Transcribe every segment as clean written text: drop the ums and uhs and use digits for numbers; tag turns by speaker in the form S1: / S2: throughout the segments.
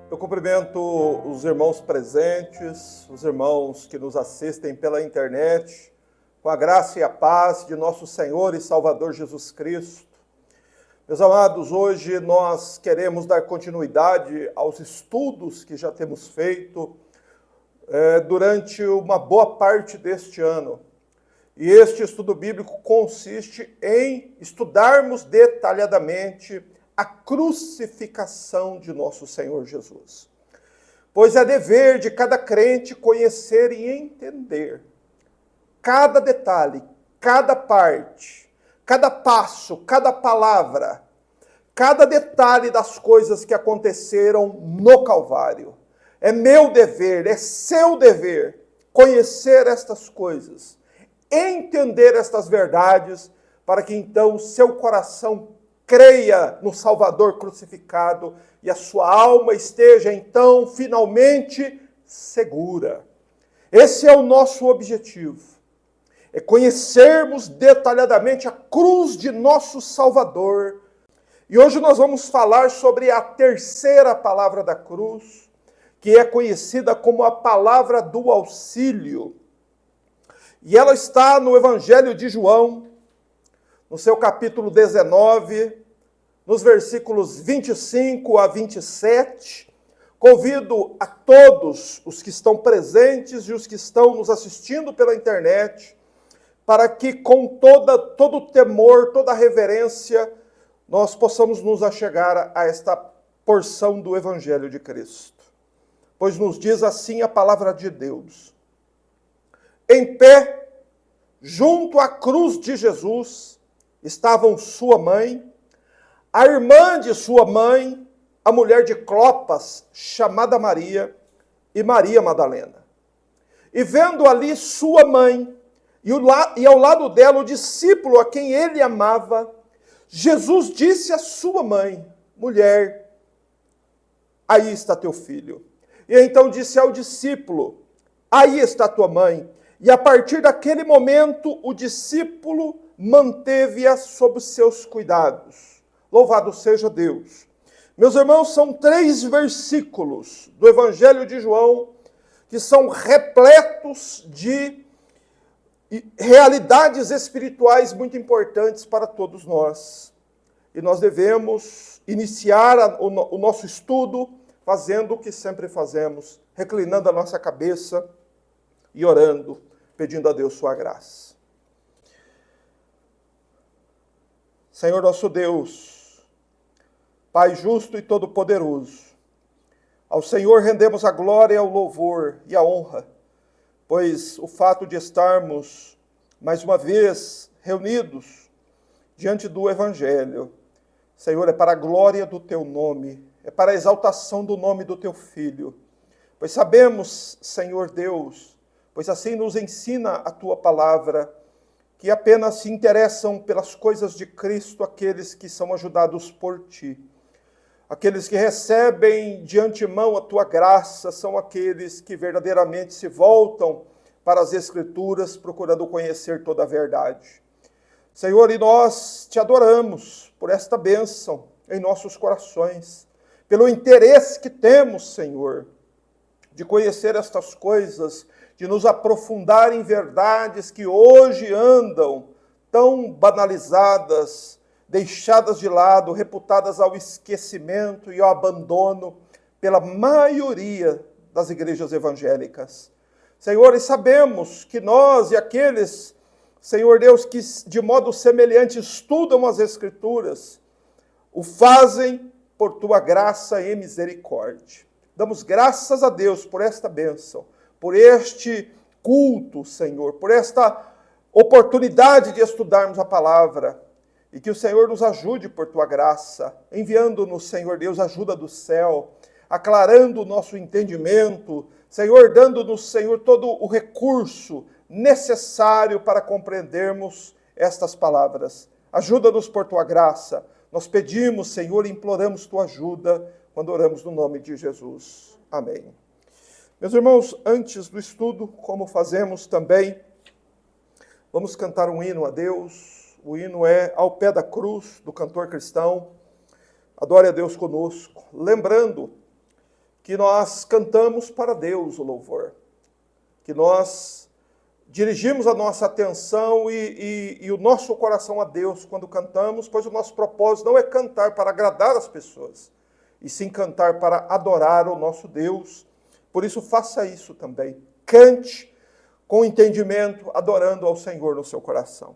S1: Eu cumprimento os irmãos presentes, os irmãos que nos assistem pela internet, com a graça e a paz de nosso Senhor e Salvador Jesus Cristo. Meus amados, hoje nós queremos dar continuidade aos estudos que já temos feito durante uma boa parte deste ano. E este estudo bíblico consiste em estudarmos detalhadamente a crucificação de nosso Senhor Jesus. Pois é dever de cada crente conhecer e entender cada detalhe, cada parte, cada passo, cada palavra, cada detalhe das coisas que aconteceram no Calvário. É meu dever, é seu dever conhecer estas coisas, entender estas verdades, para que então seu coração creia no Salvador crucificado e a sua alma esteja então finalmente segura. Esse é o nosso objetivo, é conhecermos detalhadamente a cruz de nosso Salvador. E hoje nós vamos falar sobre a terceira palavra da cruz, que é conhecida como a palavra do auxílio. E ela está no Evangelho de João, no seu capítulo 19, nos versículos 25 a 27. Convido a todos os que estão presentes e os que estão nos assistindo pela internet, para que com todo o temor, toda a reverência, nós possamos nos achegar a esta porção do Evangelho de Cristo. Pois nos diz assim a palavra de Deus: em pé, junto à cruz de Jesus, estavam sua mãe, a irmã de sua mãe, a mulher de Clopas, chamada Maria, e Maria Madalena. E vendo ali sua mãe, e ao lado dela o discípulo a quem ele amava, Jesus disse à sua mãe: mulher, aí está teu filho. E então disse ao discípulo: aí está tua mãe. E a partir daquele momento, o discípulo manteve-a sob seus cuidados. Louvado seja Deus. Meus irmãos, são 3 versículos do Evangelho de João que são repletos de realidades espirituais muito importantes para todos nós. E nós devemos iniciar o nosso estudo fazendo o que sempre fazemos, reclinando a nossa cabeça e orando, pedindo a Deus sua graça. Senhor nosso Deus, Pai justo e todo-poderoso, ao Senhor rendemos a glória, o louvor e a honra, pois o fato de estarmos mais uma vez reunidos diante do Evangelho, Senhor, é para a glória do Teu nome, é para a exaltação do nome do Teu Filho, pois sabemos, Senhor Deus, pois assim nos ensina a Tua palavra, que apenas se interessam pelas coisas de Cristo aqueles que são ajudados por Ti. Aqueles que recebem de antemão a Tua graça são aqueles que verdadeiramente se voltam para as Escrituras, procurando conhecer toda a verdade. Senhor, e nós Te adoramos por esta bênção em nossos corações, pelo interesse que temos, Senhor, de conhecer estas coisas, de nos aprofundar em verdades que hoje andam tão banalizadas, deixadas de lado, reputadas ao esquecimento e ao abandono pela maioria das igrejas evangélicas. Senhor, e sabemos que nós e aqueles, Senhor Deus, que de modo semelhante estudam as Escrituras, o fazem por Tua graça e misericórdia. Damos graças a Deus por esta bênção, por este culto, Senhor, por esta oportunidade de estudarmos a palavra, e que o Senhor nos ajude por Tua graça, enviando-nos, Senhor Deus, ajuda do céu, aclarando o nosso entendimento, Senhor, dando-nos, Senhor, todo o recurso necessário para compreendermos estas palavras. Ajuda-nos por Tua graça. Nós pedimos, Senhor, e imploramos Tua ajuda quando oramos no nome de Jesus. Amém. Meus irmãos, antes do estudo, como fazemos também, vamos cantar um hino a Deus. O hino é Ao Pé da Cruz, do cantor cristão. Adore a Deus conosco. Lembrando que nós cantamos para Deus o louvor, que nós dirigimos a nossa atenção e o nosso coração a Deus quando cantamos, pois o nosso propósito não é cantar para agradar as pessoas, e sim cantar para adorar o nosso Deus. Por isso, faça isso também. Cante com entendimento, adorando ao Senhor no seu coração.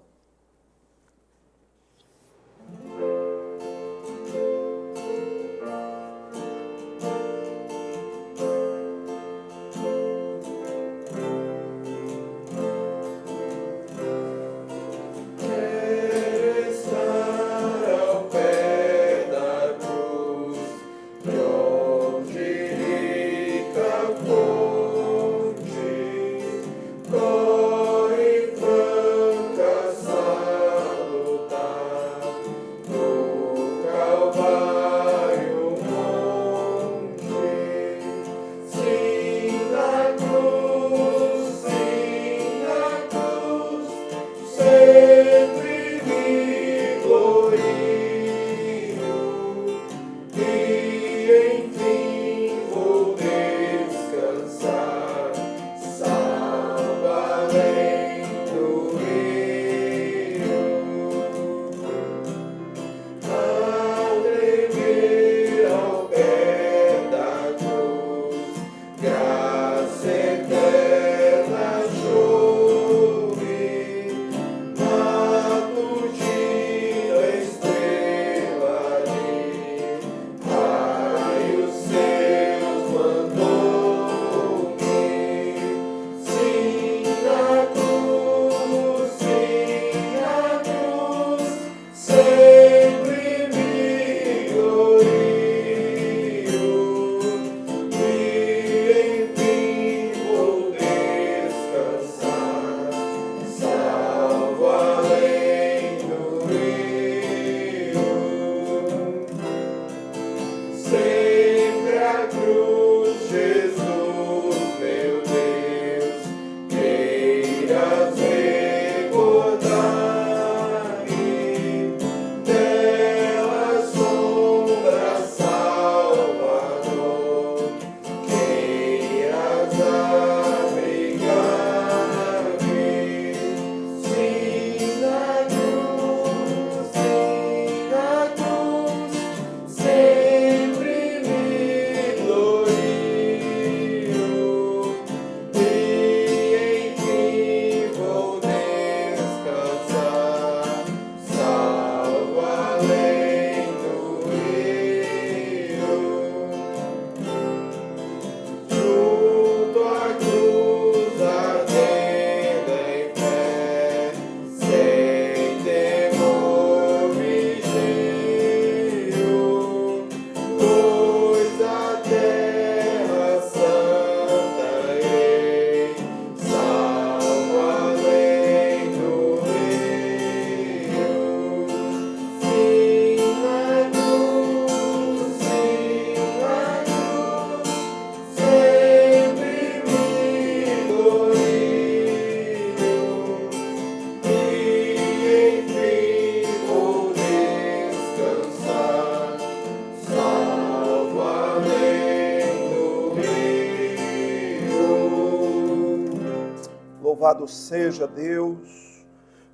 S1: Louvado seja Deus.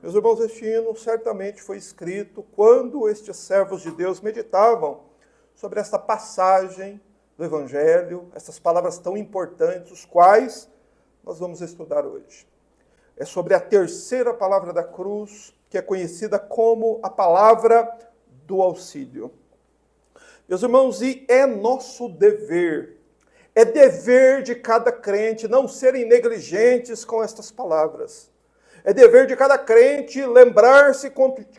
S1: Meus irmãos, este hino certamente foi escrito quando estes servos de Deus meditavam sobre esta passagem do Evangelho, essas palavras tão importantes, os quais nós vamos estudar hoje. É sobre a terceira palavra da cruz, que é conhecida como a palavra do auxílio. Meus irmãos, e é nosso dever, é dever de cada crente não serem negligentes com estas palavras. É dever de cada crente lembrar-se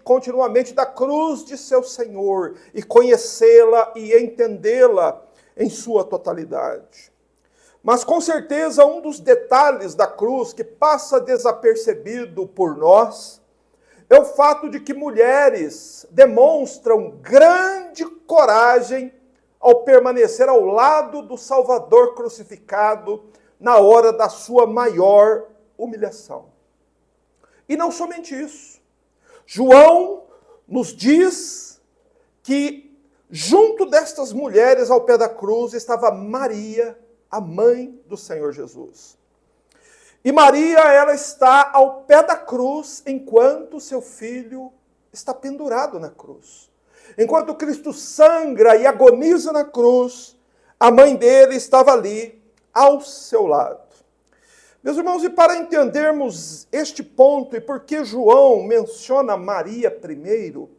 S1: continuamente da cruz de seu Senhor e conhecê-la e entendê-la em sua totalidade. Mas com certeza um dos detalhes da cruz que passa desapercebido por nós é o fato de que mulheres demonstram grande coragem ao permanecer ao lado do Salvador crucificado na hora da sua maior humilhação. E não somente isso. João nos diz que junto destas mulheres ao pé da cruz estava Maria, a mãe do Senhor Jesus. E Maria, ela está ao pé da cruz enquanto seu filho está pendurado na cruz. Enquanto Cristo sangra e agoniza na cruz, a mãe dele estava ali ao seu lado. Meus irmãos, e para entendermos este ponto e por que João menciona Maria primeiro,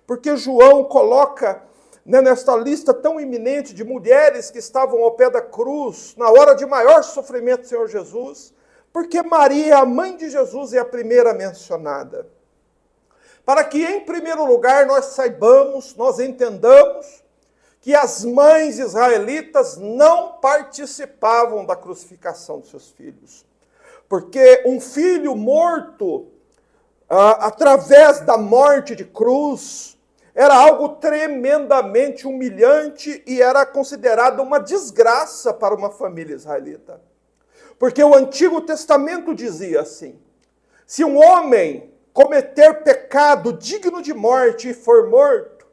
S1: porque João coloca nesta lista tão iminente de mulheres que estavam ao pé da cruz, na hora de maior sofrimento do Senhor Jesus, porque Maria, a mãe de Jesus, é a primeira mencionada. Para que, em primeiro lugar, nós saibamos, nós entendamos que as mães israelitas não participavam da crucificação dos seus filhos. Porque um filho morto, através da morte de cruz, era algo tremendamente humilhante e era considerado uma desgraça para uma família israelita. Porque o Antigo Testamento dizia assim: se um homem cometer pecado digno de morte e for morto,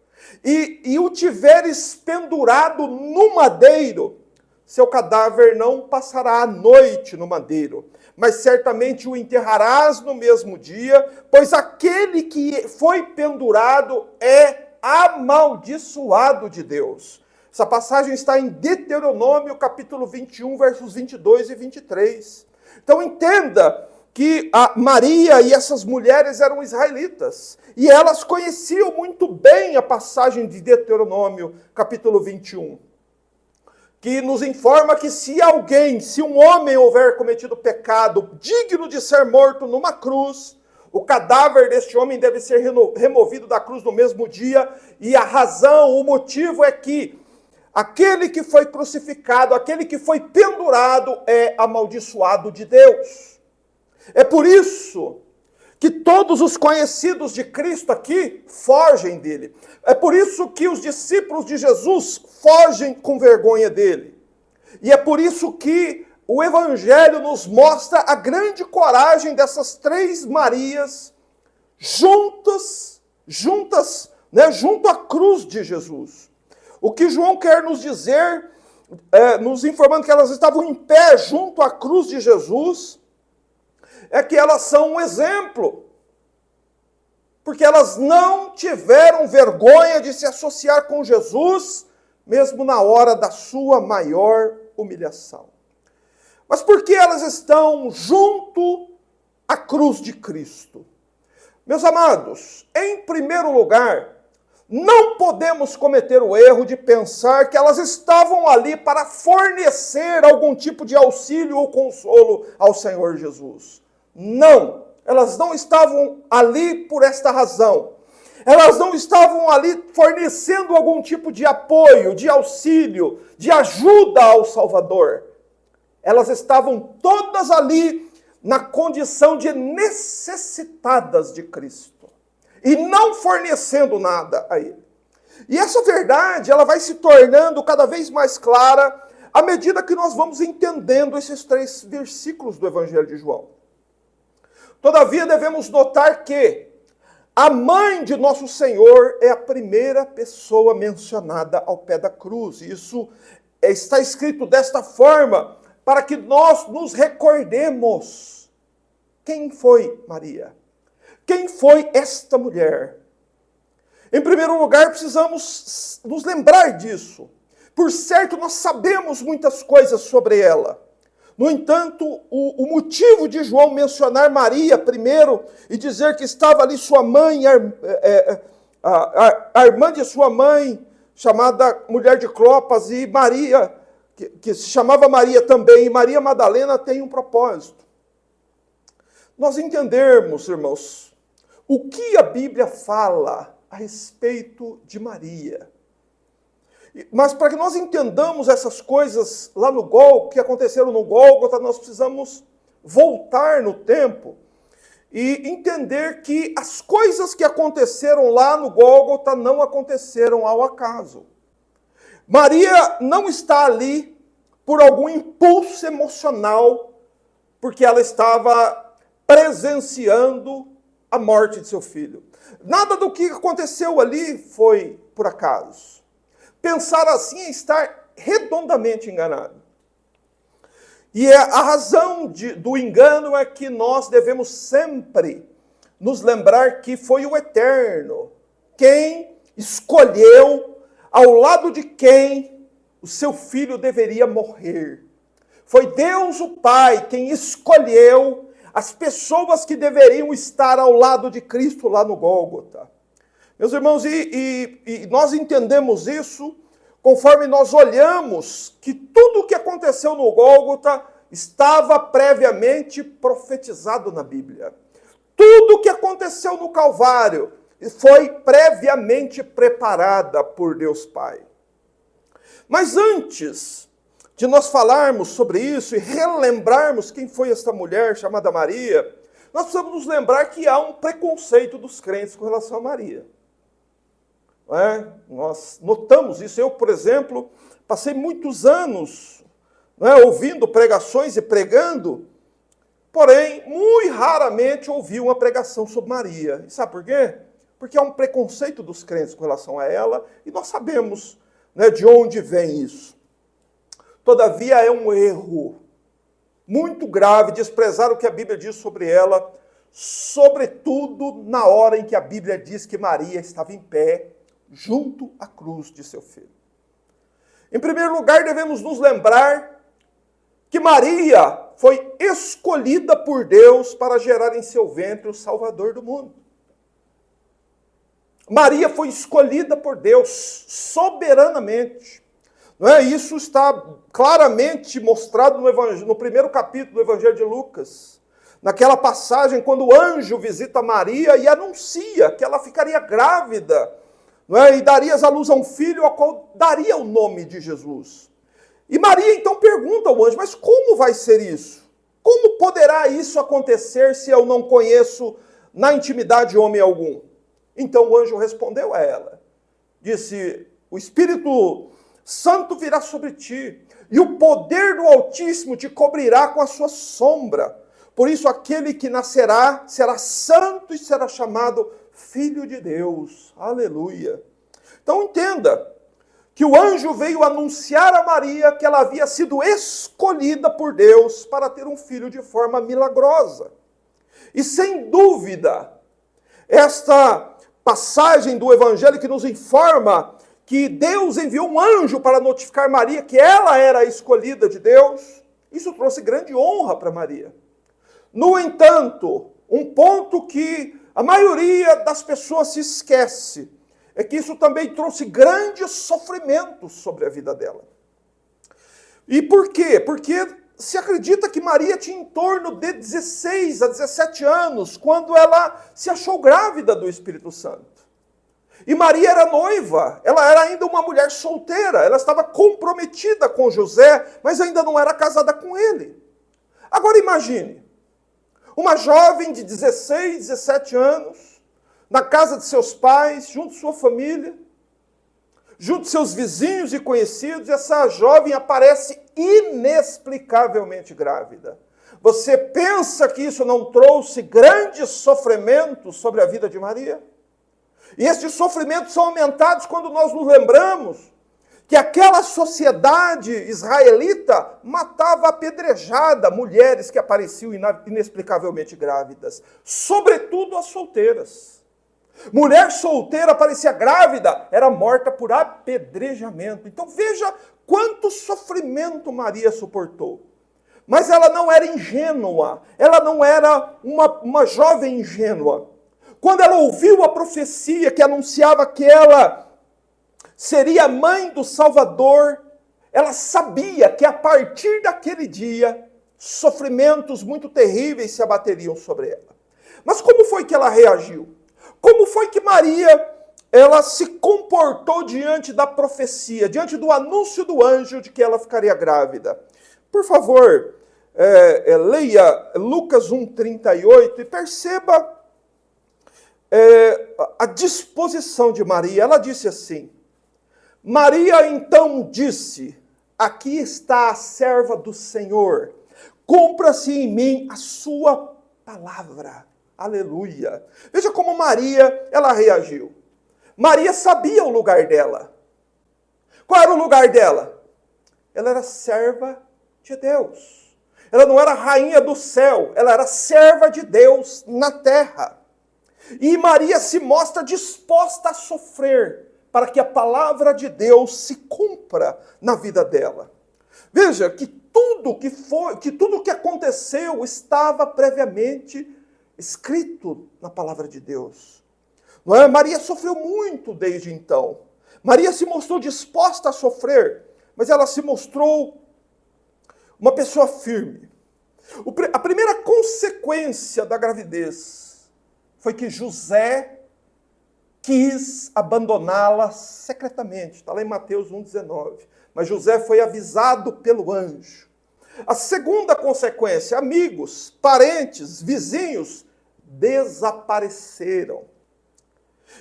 S1: e o tiveres pendurado no madeiro, seu cadáver não passará a noite no madeiro, mas certamente o enterrarás no mesmo dia, pois aquele que foi pendurado é amaldiçoado de Deus. Essa passagem está em Deuteronômio, capítulo 21, versos 22 e 23. Então entenda que a Maria e essas mulheres eram israelitas, e elas conheciam muito bem a passagem de Deuteronômio, capítulo 21, que nos informa que se um homem houver cometido pecado digno de ser morto numa cruz, o cadáver deste homem deve ser removido da cruz no mesmo dia, e a razão, o motivo é que aquele que foi crucificado, aquele que foi pendurado é amaldiçoado de Deus. É por isso que todos os conhecidos de Cristo aqui fogem dele. É por isso que os discípulos de Jesus fogem com vergonha dele. E é por isso que o Evangelho nos mostra a grande coragem dessas três Marias juntas, junto à cruz de Jesus. O que João quer nos dizer, nos informando que elas estavam em pé junto à cruz de Jesus, é que elas são um exemplo, porque elas não tiveram vergonha de se associar com Jesus, mesmo na hora da sua maior humilhação. Mas por que elas estão junto à cruz de Cristo? Meus amados, em primeiro lugar, não podemos cometer o erro de pensar que elas estavam ali para fornecer algum tipo de auxílio ou consolo ao Senhor Jesus. Não, elas não estavam ali por esta razão. Elas não estavam ali fornecendo algum tipo de apoio, de auxílio, de ajuda ao Salvador. Elas estavam todas ali na condição de necessitadas de Cristo e não fornecendo nada a Ele. E essa verdade, ela vai se tornando cada vez mais clara à medida que nós vamos entendendo esses 3 versículos do Evangelho de João. Todavia, devemos notar que a mãe de nosso Senhor é a primeira pessoa mencionada ao pé da cruz. Isso está escrito desta forma para que nós nos recordemos quem foi Maria. Quem foi esta mulher? Em primeiro lugar, precisamos nos lembrar disso. Por certo, nós sabemos muitas coisas sobre ela. No entanto, o motivo de João mencionar Maria primeiro e dizer que estava ali sua mãe, a irmã de sua mãe, chamada mulher de Clopas, e Maria, que se chamava Maria também, e Maria Madalena, tem um propósito. Nós entendermos, irmãos, o que a Bíblia fala a respeito de Maria. Mas para que nós entendamos essas coisas lá no Gólgota, que aconteceram no Gólgota, nós precisamos voltar no tempo e entender que as coisas que aconteceram lá no Gólgota não aconteceram ao acaso. Maria não está ali por algum impulso emocional, porque ela estava presenciando a morte de seu filho. Nada do que aconteceu ali foi por acaso. Pensar assim é estar redondamente enganado. E a razão do engano é que nós devemos sempre nos lembrar que foi o Eterno quem escolheu ao lado de quem o seu filho deveria morrer. Foi Deus o Pai quem escolheu as pessoas que deveriam estar ao lado de Cristo lá no Gólgota. Meus irmãos, e nós entendemos isso conforme nós olhamos que tudo o que aconteceu no Gólgota estava previamente profetizado na Bíblia. Tudo o que aconteceu no Calvário foi previamente preparada por Deus Pai. Mas antes de nós falarmos sobre isso e relembrarmos quem foi esta mulher chamada Maria, nós precisamos nos lembrar que há um preconceito dos crentes com relação a Maria. Nós notamos isso. Eu, por exemplo, passei muitos anos ouvindo pregações e pregando, porém, muito raramente ouvi uma pregação sobre Maria. E sabe por quê? Porque há um preconceito dos crentes com relação a ela, e nós sabemos de onde vem isso. Todavia, é um erro muito grave desprezar o que a Bíblia diz sobre ela, sobretudo na hora em que a Bíblia diz que Maria estava em pé, junto à cruz de seu filho. Em primeiro lugar, devemos nos lembrar que Maria foi escolhida por Deus para gerar em seu ventre o Salvador do mundo. Maria foi escolhida por Deus soberanamente. Isso está claramente mostrado no primeiro capítulo do Evangelho de Lucas. Naquela passagem, quando o anjo visita Maria e anuncia que ela ficaria grávida, e daria à luz a um filho ao qual daria o nome de Jesus. E Maria então pergunta ao anjo, mas como vai ser isso? Como poderá isso acontecer se eu não conheço na intimidade homem algum? Então o anjo respondeu a ela, disse, o Espírito Santo virá sobre ti, e o poder do Altíssimo te cobrirá com a sua sombra. Por isso aquele que nascerá será santo e será chamado Filho de Deus. Aleluia. Então entenda que o anjo veio anunciar a Maria que ela havia sido escolhida por Deus para ter um filho de forma milagrosa. E sem dúvida, esta passagem do Evangelho que nos informa que Deus enviou um anjo para notificar Maria que ela era a escolhida de Deus, isso trouxe grande honra para Maria. No entanto, um ponto que a maioria das pessoas se esquece é que isso também trouxe grandes sofrimentos sobre a vida dela. E por quê? Porque se acredita que Maria tinha em torno de 16 a 17 anos, quando ela se achou grávida do Espírito Santo. E Maria era noiva, ela era ainda uma mulher solteira, ela estava comprometida com José, mas ainda não era casada com ele. Agora imagine, uma jovem de 16, 17 anos, na casa de seus pais, junto à sua família, junto aos seus vizinhos e conhecidos, essa jovem aparece inexplicavelmente grávida. Você pensa que isso não trouxe grandes sofrimentos sobre a vida de Maria? E esses sofrimentos são aumentados quando nós nos lembramos que aquela sociedade israelita matava apedrejada mulheres que apareciam inexplicavelmente grávidas, sobretudo as solteiras. Mulher solteira aparecia grávida, era morta por apedrejamento. Então veja quanto sofrimento Maria suportou. Mas ela não era ingênua, ela não era uma jovem ingênua. Quando ela ouviu a profecia que anunciava que ela seria mãe do Salvador, ela sabia que a partir daquele dia, sofrimentos muito terríveis se abateriam sobre ela. Mas como foi que ela reagiu? Como foi que Maria, ela se comportou diante da profecia, diante do anúncio do anjo de que ela ficaria grávida? Por favor, leia Lucas 1,38 e perceba a disposição de Maria. Ela disse assim, Maria então disse, aqui está a serva do Senhor, cumpra-se em mim a sua palavra. Aleluia. Veja como Maria, ela reagiu. Maria sabia o lugar dela. Qual era o lugar dela? Ela era serva de Deus. Ela não era rainha do céu, ela era serva de Deus na terra. E Maria se mostra disposta a sofrer para que a palavra de Deus se cumpra na vida dela. Veja que tudo que aconteceu estava previamente escrito na palavra de Deus. Não é? Maria sofreu muito desde então. Maria se mostrou disposta a sofrer, mas ela se mostrou uma pessoa firme. A primeira consequência da gravidez foi que José quis abandoná-la secretamente. Está lá em Mateus 1,19. Mas José foi avisado pelo anjo. A segunda consequência, amigos, parentes, vizinhos, desapareceram.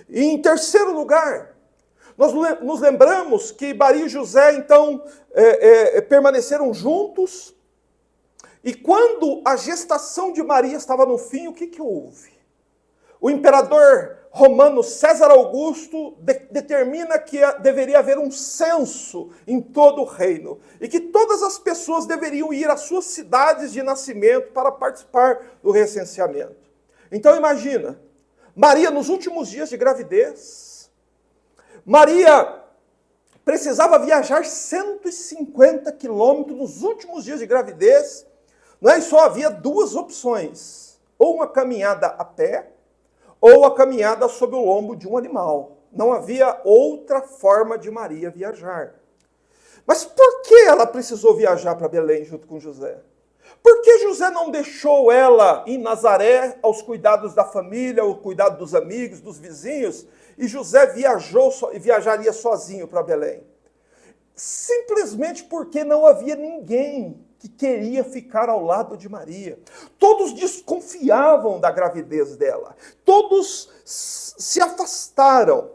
S1: E em terceiro lugar, nós nos lembramos que Maria e José, então, permaneceram juntos. E quando a gestação de Maria estava no fim, o que houve? O imperador romano César Augusto determina que deveria haver um censo em todo o reino. E que todas as pessoas deveriam ir às suas cidades de nascimento para participar do recenseamento. Então imagina, Maria nos últimos dias de gravidez, Maria precisava viajar 150 quilômetros nos últimos dias de gravidez, não é? E só havia duas opções, ou uma caminhada a pé, ou a caminhada sob o lombo de um animal. Não havia outra forma de Maria viajar. Mas por que ela precisou viajar para Belém junto com José? Por que José não deixou ela em Nazaré aos cuidados da família, ao cuidado dos amigos, dos vizinhos, e José viajaria sozinho para Belém? Simplesmente porque não havia ninguém que queria ficar ao lado de Maria. Todos desconfiavam da gravidez dela. Todos se afastaram.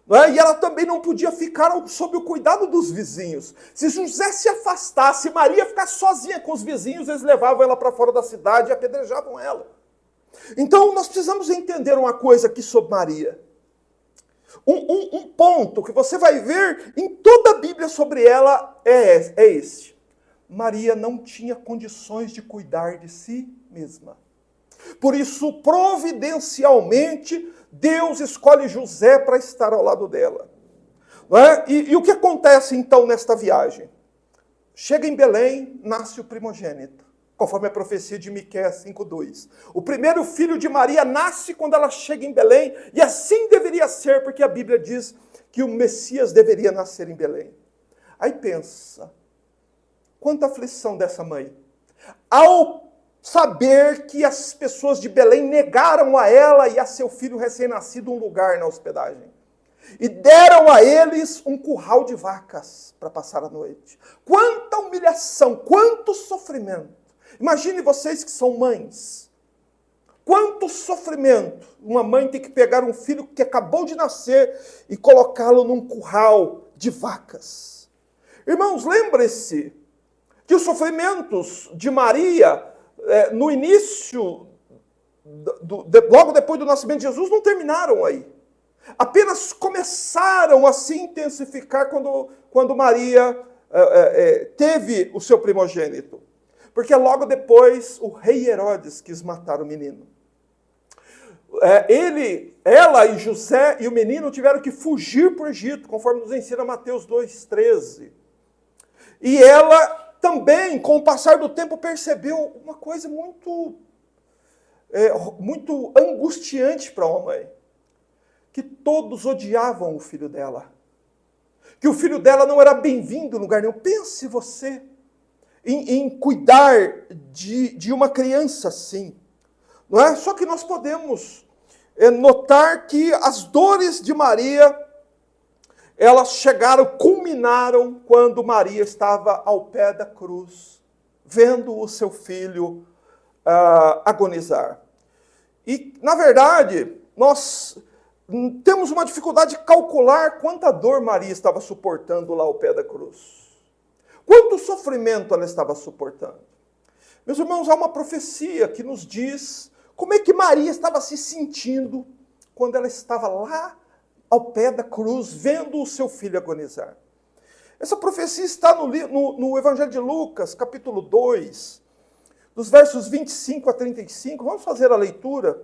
S1: Não é? E ela também não podia ficar sob o cuidado dos vizinhos. Se José se afastasse, Maria ficasse sozinha com os vizinhos, eles levavam ela para fora da cidade e apedrejavam ela. Então, nós precisamos entender uma coisa aqui sobre Maria. Um ponto que você vai ver em toda a Bíblia sobre ela é este. Maria não tinha condições de cuidar de si mesma. Por isso, providencialmente, Deus escolhe José para estar ao lado dela. Não é? E o que acontece então nesta viagem? Chega em Belém, nasce o primogênito, conforme a profecia de Miqueias 5:2. O primeiro filho de Maria nasce quando ela chega em Belém, e assim deveria ser, porque a Bíblia diz que o Messias deveria nascer em Belém. Aí pensa, quanta aflição dessa mãe. Ao saber que as pessoas de Belém negaram a ela e a seu filho recém-nascido um lugar na hospedagem. E deram a eles um curral de vacas para passar a noite. Quanta humilhação, quanto sofrimento. Imagine vocês que são mães. Quanto sofrimento. Uma mãe tem que pegar um filho que acabou de nascer e colocá-lo num curral de vacas. Irmãos, lembre-se que os sofrimentos de Maria, no início, logo depois do nascimento de Jesus, não terminaram aí. Apenas começaram a se intensificar quando Maria teve o seu primogênito. Porque logo depois o rei Herodes quis matar o menino. Ela e José e o menino tiveram que fugir para o Egito, conforme nos ensina Mateus 2,13. E ela também, com o passar do tempo, percebeu uma coisa muito angustiante para uma mãe. Que todos odiavam o filho dela. Que o filho dela não era bem-vindo em lugar nenhum. Pense você em cuidar de uma criança assim. Não é? Só que nós podemos notar que as dores de Maria, elas culminaram quando Maria estava ao pé da cruz, vendo o seu filho agonizar. E, na verdade, nós temos uma dificuldade de calcular quanta dor Maria estava suportando lá ao pé da cruz. Quanto sofrimento ela estava suportando. Meus irmãos, há uma profecia que nos diz como é que Maria estava se sentindo quando ela estava lá ao pé da cruz, vendo o seu filho agonizar. Essa profecia está no Evangelho de Lucas, capítulo 2, dos versos 25 a 35. Vamos fazer a leitura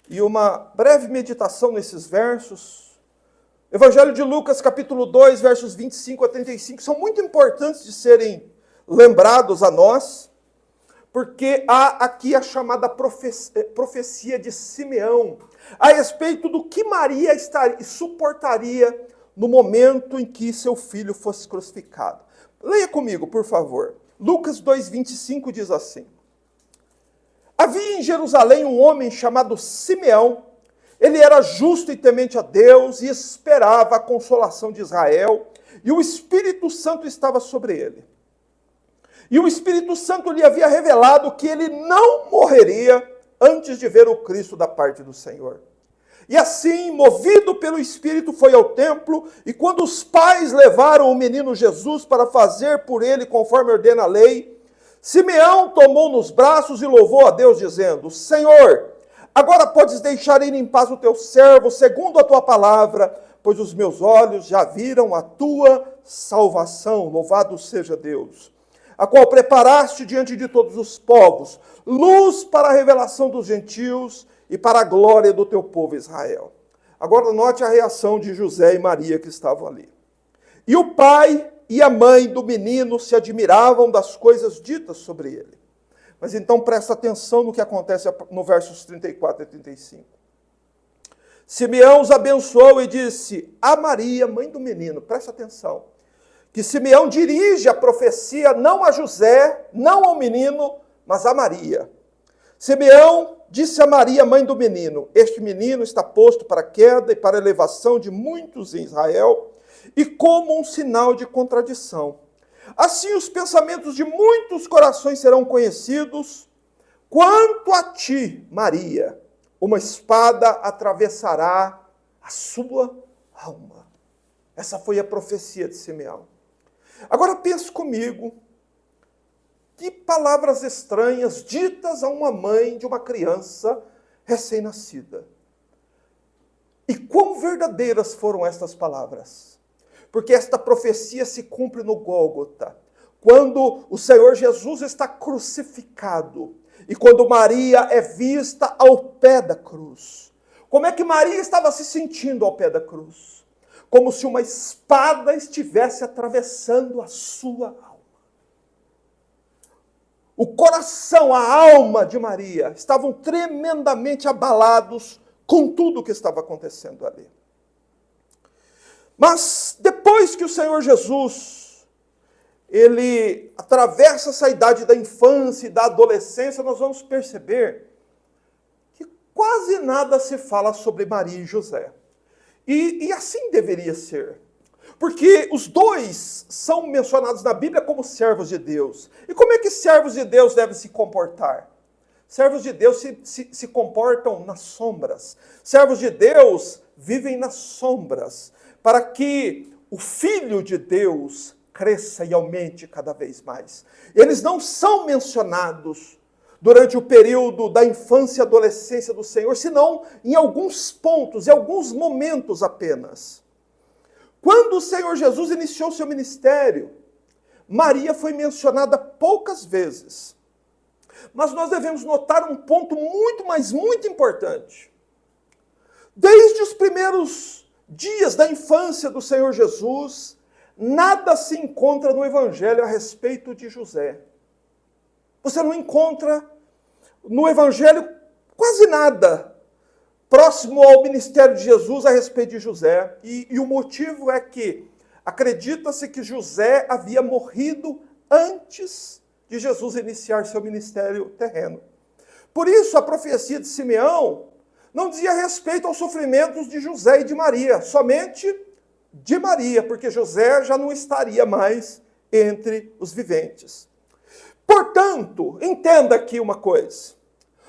S1: e uma breve meditação nesses versos. Evangelho de Lucas, capítulo 2, versos 25 a 35, são muito importantes de serem lembrados a nós, porque há aqui a chamada profecia de Simeão, a respeito do que Maria suportaria no momento em que seu filho fosse crucificado. Leia comigo, por favor. Lucas 2,25 diz assim: Havia em Jerusalém um homem chamado Simeão. Ele era justo e temente a Deus e esperava a consolação de Israel, e o Espírito Santo estava sobre ele. E o Espírito Santo lhe havia revelado que ele não morreria antes de ver o Cristo da parte do Senhor. E assim, movido pelo Espírito, foi ao templo, e quando os pais levaram o menino Jesus para fazer por ele conforme ordena a lei, Simeão tomou nos braços e louvou a Deus, dizendo: Senhor, agora podes deixar ir em paz o teu servo, segundo a tua palavra, pois os meus olhos já viram a tua salvação, louvado seja Deus, a qual preparaste diante de todos os povos, luz para a revelação dos gentios e para a glória do teu povo Israel. Agora note a reação de José e Maria que estavam ali. E o pai e a mãe do menino se admiravam das coisas ditas sobre ele. Mas então presta atenção no que acontece no versos 34 e 35. Simeão os abençoou e disse a Maria, mãe do menino, presta atenção, que Simeão dirige a profecia não a José, não ao menino, mas a Maria. Simeão disse a Maria, mãe do menino: Este menino está posto para a queda e para a elevação de muitos em Israel, e como um sinal de contradição. Assim os pensamentos de muitos corações serão conhecidos. Quanto a ti, Maria, uma espada atravessará a sua alma. Essa foi a profecia de Simeão. Agora pense comigo, que palavras estranhas ditas a uma mãe de uma criança recém-nascida. E quão verdadeiras foram estas palavras? Porque esta profecia se cumpre no Gólgota, quando o Senhor Jesus está crucificado e quando Maria é vista ao pé da cruz. Como é que Maria estava se sentindo ao pé da cruz? Como se uma espada estivesse atravessando a sua alma. O coração, a alma de Maria estavam tremendamente abalados com tudo o que estava acontecendo ali. Mas depois que o Senhor Jesus, ele atravessa essa idade da infância e da adolescência, nós vamos perceber que quase nada se fala sobre Maria e José. E assim deveria ser. Porque os dois são mencionados na Bíblia como servos de Deus. E como é que servos de Deus devem se comportar? Servos de Deus se comportam nas sombras. Servos de Deus vivem nas sombras, para que o Filho de Deus cresça e aumente cada vez mais. Eles não são mencionados durante o período da infância e adolescência do Senhor, senão em alguns pontos, em alguns momentos apenas. Quando o Senhor Jesus iniciou seu ministério, Maria foi mencionada poucas vezes. Mas nós devemos notar um ponto muito, mas muito importante. Desde os primeiros dias da infância do Senhor Jesus, nada se encontra no Evangelho a respeito de José. Você não encontra no Evangelho quase nada próximo ao ministério de Jesus a respeito de José. E o motivo é que acredita-se que José havia morrido antes de Jesus iniciar seu ministério terreno. Por isso, a profecia de Simeão não dizia respeito aos sofrimentos de José e de Maria, somente de Maria, porque José já não estaria mais entre os viventes. Portanto, entenda aqui uma coisa.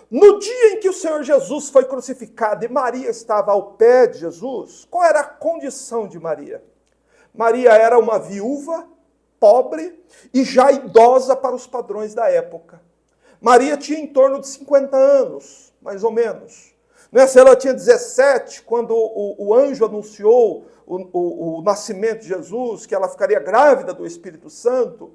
S1: No dia em que o Senhor Jesus foi crucificado e Maria estava ao pé de Jesus, qual era a condição de Maria? Maria era uma viúva, pobre e já idosa para os padrões da época. Maria tinha em torno de 50 anos, mais ou menos. Se ela tinha 17, quando o anjo anunciou o nascimento de Jesus, que ela ficaria grávida do Espírito Santo,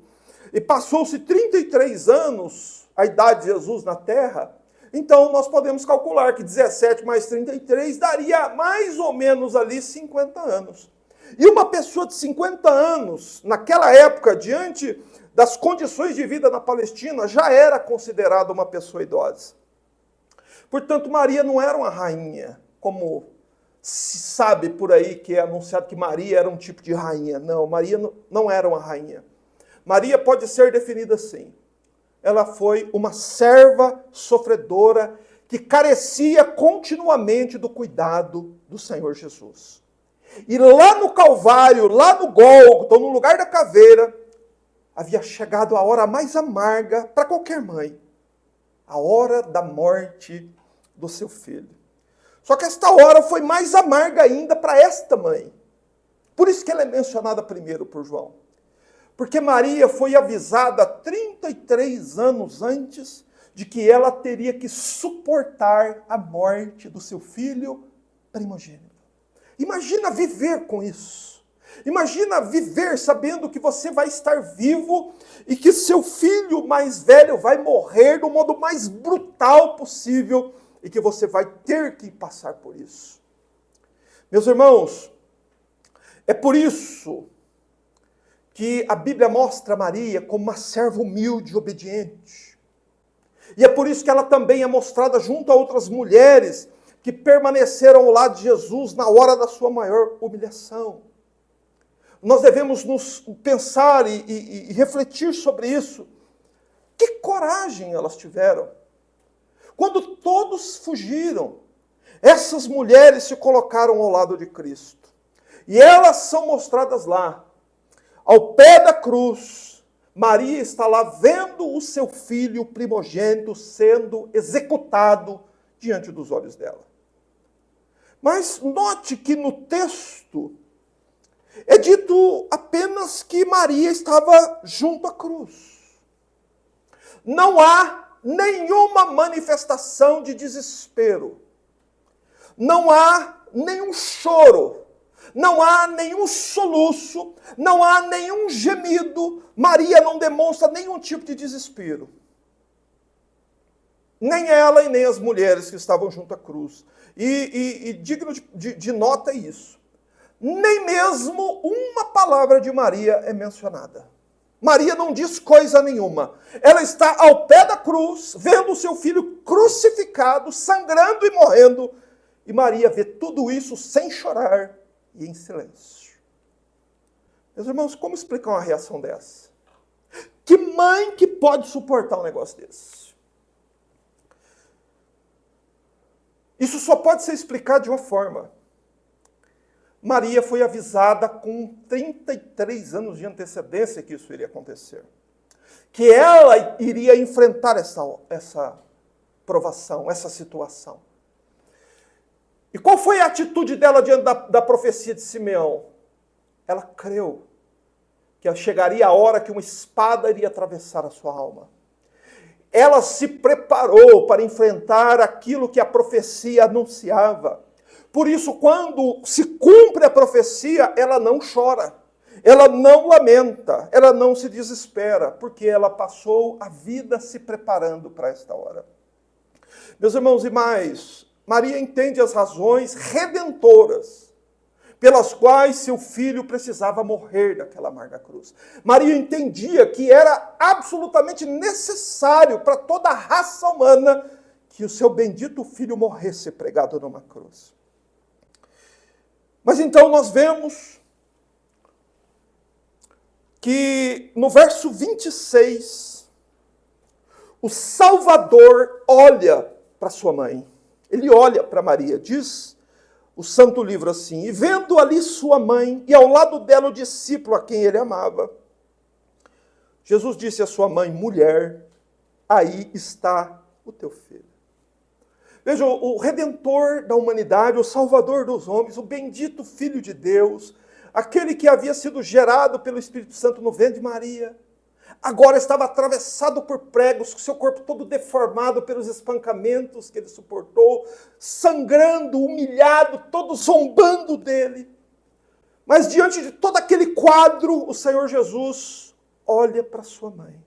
S1: e passou-se 33 anos a idade de Jesus na terra, então nós podemos calcular que 17 mais 33 daria mais ou menos ali 50 anos. E uma pessoa de 50 anos, naquela época, diante das condições de vida na Palestina, já era considerada uma pessoa idosa. Portanto, Maria não era uma rainha, como se sabe por aí que é anunciado que Maria era um tipo de rainha. Não, Maria não era uma rainha. Maria pode ser definida assim. Ela foi uma serva sofredora que carecia continuamente do cuidado do Senhor Jesus. E lá no Calvário, lá no Gólgota, no lugar da caveira, havia chegado a hora mais amarga para qualquer mãe. A hora da morte do seu filho. Só que esta hora foi mais amarga ainda para esta mãe. Por isso que ela é mencionada primeiro por João. Porque Maria foi avisada 33 anos antes de que ela teria que suportar a morte do seu filho primogênito. Imagina viver com isso. Imagina viver sabendo que você vai estar vivo e que seu filho mais velho vai morrer do modo mais brutal possível e que você vai ter que passar por isso. Meus irmãos, é por isso que a Bíblia mostra Maria como uma serva humilde e obediente. E é por isso que ela também é mostrada junto a outras mulheres que permaneceram ao lado de Jesus na hora da sua maior humilhação. Nós devemos nos pensar e refletir sobre isso. Que coragem elas tiveram. Quando todos fugiram, essas mulheres se colocaram ao lado de Cristo. E elas são mostradas lá. Ao pé da cruz, Maria está lá vendo o seu filho primogênito sendo executado diante dos olhos dela. Mas note que no texto é dito apenas que Maria estava junto à cruz. Não há nenhuma manifestação de desespero. Não há nenhum choro. Não há nenhum soluço, não há nenhum gemido. Maria não demonstra nenhum tipo de desespero. Nem ela e nem as mulheres que estavam junto à cruz. E digno de nota é isso. Nem mesmo uma palavra de Maria é mencionada. Maria não diz coisa nenhuma. Ela está ao pé da cruz, vendo o seu filho crucificado, sangrando e morrendo. E Maria vê tudo isso sem chorar e em silêncio. Meus irmãos, como explicar uma reação dessa? Que mãe que pode suportar um negócio desse? Isso só pode ser explicado de uma forma. Maria foi avisada com 33 anos de antecedência que isso iria acontecer. Que ela iria enfrentar essa provação, essa situação. E qual foi a atitude dela diante da profecia de Simeão? Ela creu que chegaria a hora que uma espada iria atravessar a sua alma. Ela se preparou para enfrentar aquilo que a profecia anunciava. Por isso, quando se cumpre a profecia, ela não chora, ela não lamenta, ela não se desespera, porque ela passou a vida se preparando para esta hora. Meus irmãos e mais, Maria entende as razões redentoras pelas quais seu filho precisava morrer daquela amarga cruz. Maria entendia que era absolutamente necessário para toda a raça humana que o seu bendito filho morresse pregado numa cruz. Mas então nós vemos que no verso 26, o Salvador olha para sua mãe. Ele olha para Maria, diz o santo livro assim: e vendo ali sua mãe e ao lado dela o discípulo a quem ele amava, Jesus disse à sua mãe: mulher, aí está o teu filho. Veja, o Redentor da humanidade, o Salvador dos homens, o bendito Filho de Deus, aquele que havia sido gerado pelo Espírito Santo no ventre de Maria, agora estava atravessado por pregos, seu corpo todo deformado pelos espancamentos que ele suportou, sangrando, humilhado, todo zombando dele. Mas diante de todo aquele quadro, o Senhor Jesus olha para sua mãe.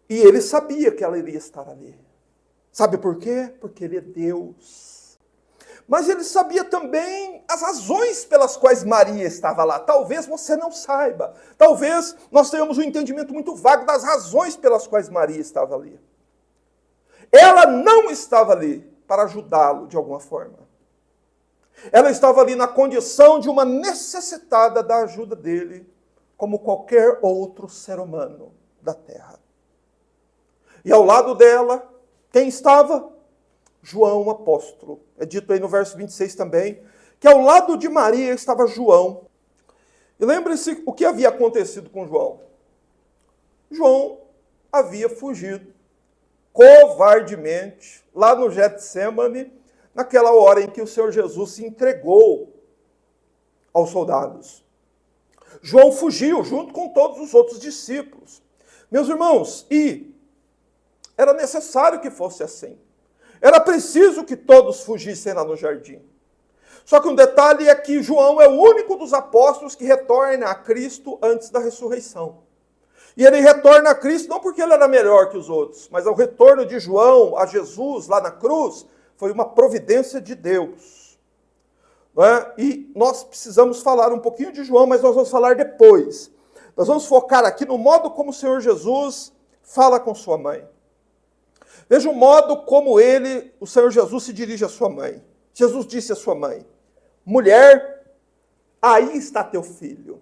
S1: E ele sabia que ela iria estar ali. Sabe por quê? Porque ele é Deus. Mas ele sabia também as razões pelas quais Maria estava lá. Talvez você não saiba. Talvez nós tenhamos um entendimento muito vago das razões pelas quais Maria estava ali. Ela não estava ali para ajudá-lo de alguma forma. Ela estava ali na condição de uma necessitada da ajuda dele, como qualquer outro ser humano da terra. E ao lado dela, quem estava? João, apóstolo. É dito aí no verso 26 também, que ao lado de Maria estava João. E lembre-se o que havia acontecido com João. João havia fugido covardemente lá no Getsêmani, naquela hora em que o Senhor Jesus se entregou aos soldados. João fugiu junto com todos os outros discípulos. Meus irmãos, e era necessário que fosse assim. Era preciso que todos fugissem lá no jardim. Só que um detalhe é que João é o único dos apóstolos que retorna a Cristo antes da ressurreição. E ele retorna a Cristo não porque ele era melhor que os outros, mas o retorno de João a Jesus lá na cruz foi uma providência de Deus. Não é? E nós precisamos falar um pouquinho de João, mas nós vamos falar depois. Nós vamos focar aqui no modo como o Senhor Jesus fala com sua mãe. Veja o modo como o Senhor Jesus, se dirige à sua mãe. Jesus disse à sua mãe: mulher, aí está teu filho.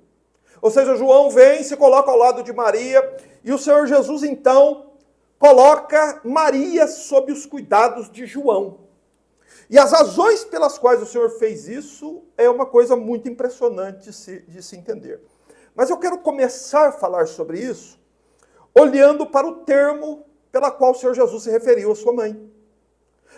S1: Ou seja, João vem, se coloca ao lado de Maria, e o Senhor Jesus, então, coloca Maria sob os cuidados de João. E as razões pelas quais o Senhor fez isso é uma coisa muito impressionante de se entender. Mas eu quero começar a falar sobre isso olhando para o termo pela qual o Senhor Jesus se referiu à sua mãe.